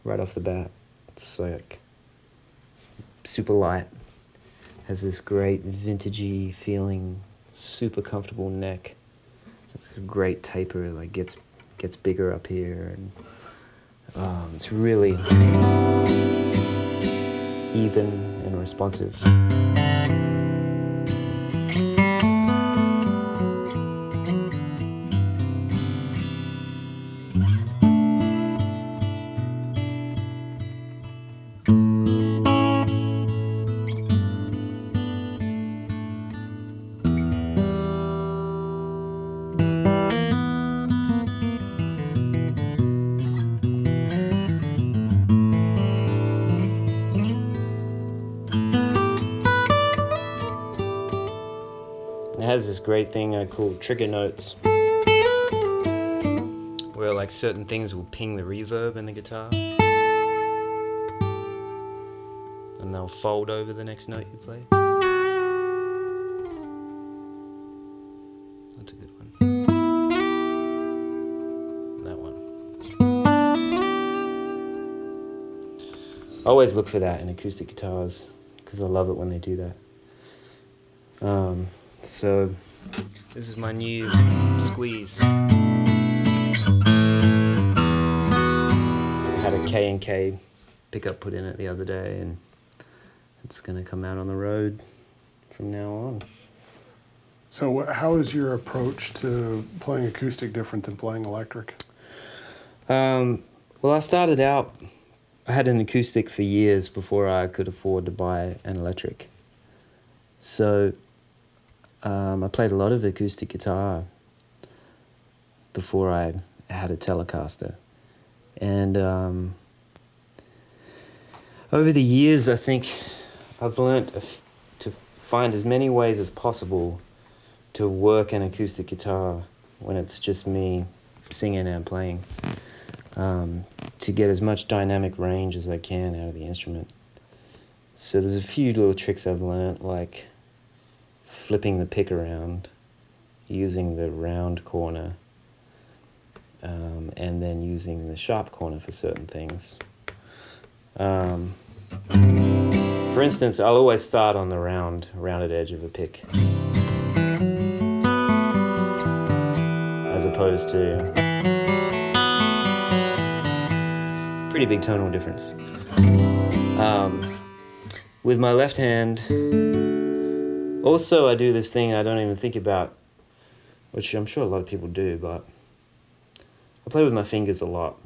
right off the bat. It's like super light, has this great vintagey feeling, super comfortable neck. It's a great taper, like gets bigger up here, and it's really even and responsive. It has this great thing I call trigger notes, where like certain things will ping the reverb in the guitar, and they'll fold over the next note you play. That's a good one. That one. I always look for that in acoustic guitars, because I love it when they do that. So this is my new squeeze. I had a K&K pickup put in it the other day, and it's going to come out on the road from now on. So how is your approach to playing acoustic different than playing electric? Well, I started out, I had an acoustic for years before I could afford to buy an electric. So I played a lot of acoustic guitar before I had a Telecaster. And over the years, I think I've learned to find as many ways as possible to work an acoustic guitar when it's just me singing and playing, to get as much dynamic range as I can out of the instrument. So there's a few little tricks I've learned, like flipping the pick around, using the round corner, and then using the sharp corner for certain things. For instance, I'll always start on the rounded edge of a pick, as opposed to pretty big tonal difference. With my left hand, also I do this thing I don't even think about, which I'm sure a lot of people do, but I play with my fingers a lot,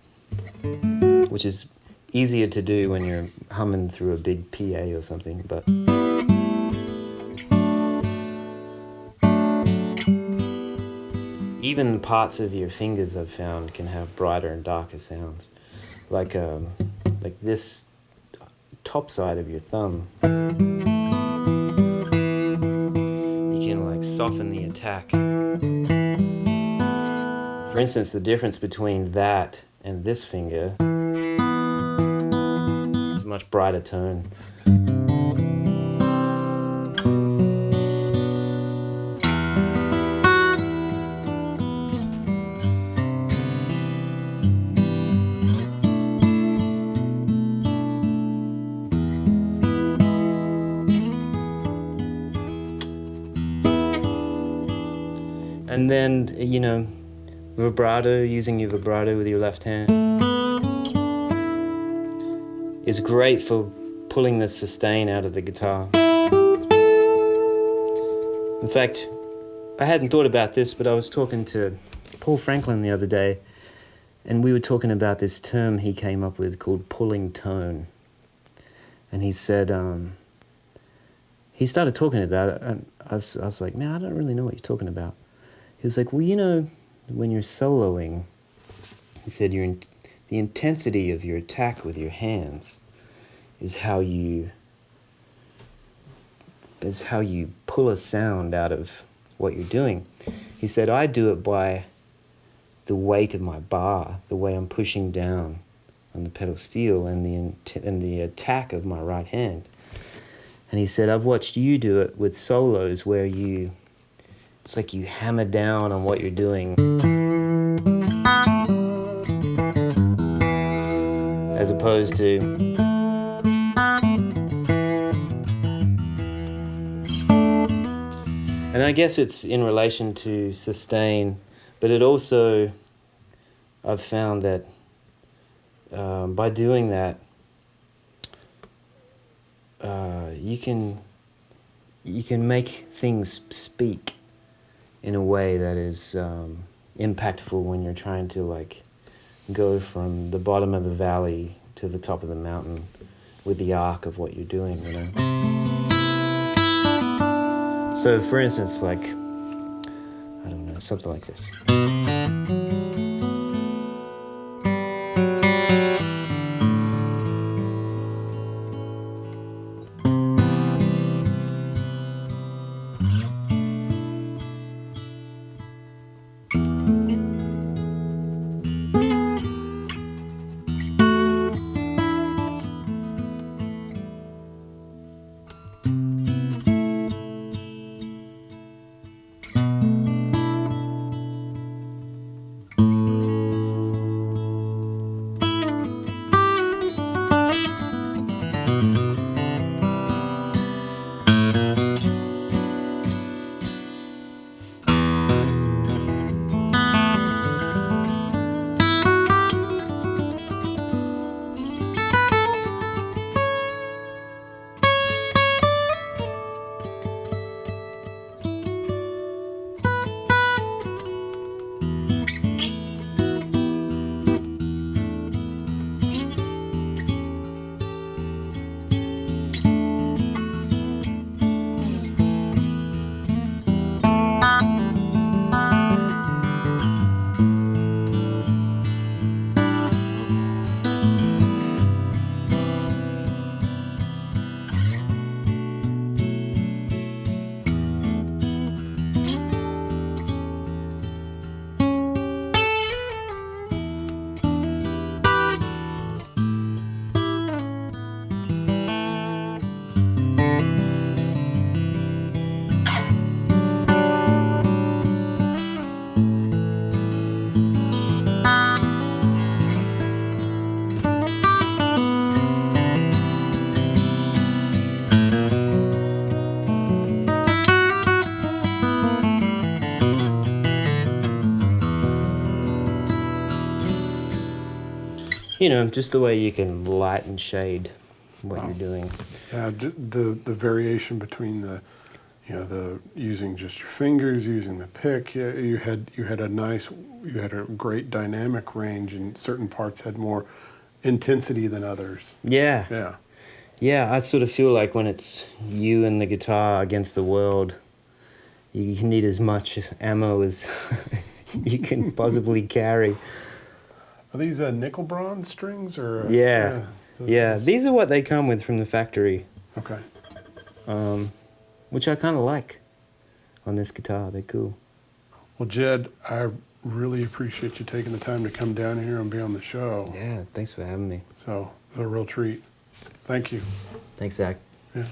which is easier to do when you're humming through a big PA or something, but even parts of your fingers, I've found, can have brighter and darker sounds. Like this top side of your thumb, you can like soften the attack. For instance, the difference between that and this finger much brighter tone. And then, you know, vibrato, using your vibrato with your left hand is great for pulling the sustain out of the guitar. In fact, I hadn't thought about this, but I was talking to Paul Franklin the other day, and we were talking about this term he came up with called pulling tone. And he said, he started talking about it, and I was like, man, I don't really know what you're talking about. He was like, well, you know, when you're soloing, he said, the intensity of your attack with your hands is how you pull a sound out of what you're doing. He said, I do it by the weight of my bar, the way I'm pushing down on the pedal steel, and the attack of my right hand. And he said, I've watched you do it with solos where it's like you hammer down on what you're doing, as opposed to and I guess it's in relation to sustain, but it also, I've found that by doing that, you can make things speak in a way that is impactful when you're trying to like go from the bottom of the valley to the top of the mountain with the arc of what you're doing, you know. So for instance, like, I don't know, something like this. You know, just the way you can light and shade what you're doing. Yeah, the variation between the using just your fingers, using the pick. Yeah, you had a great dynamic range, and certain parts had more intensity than others. Yeah. Yeah. Yeah, I sort of feel like when it's you and the guitar against the world, you can need as much ammo as you can possibly carry. Are these nickel bronze strings or? Yeah. These are what they come with from the factory. Okay. Which I kind of like on this guitar. They're cool. Well, Jedd, I really appreciate you taking the time to come down here and be on the show. Yeah, thanks for having me. So, it's a real treat. Thank you. Thanks, Zach. Yeah.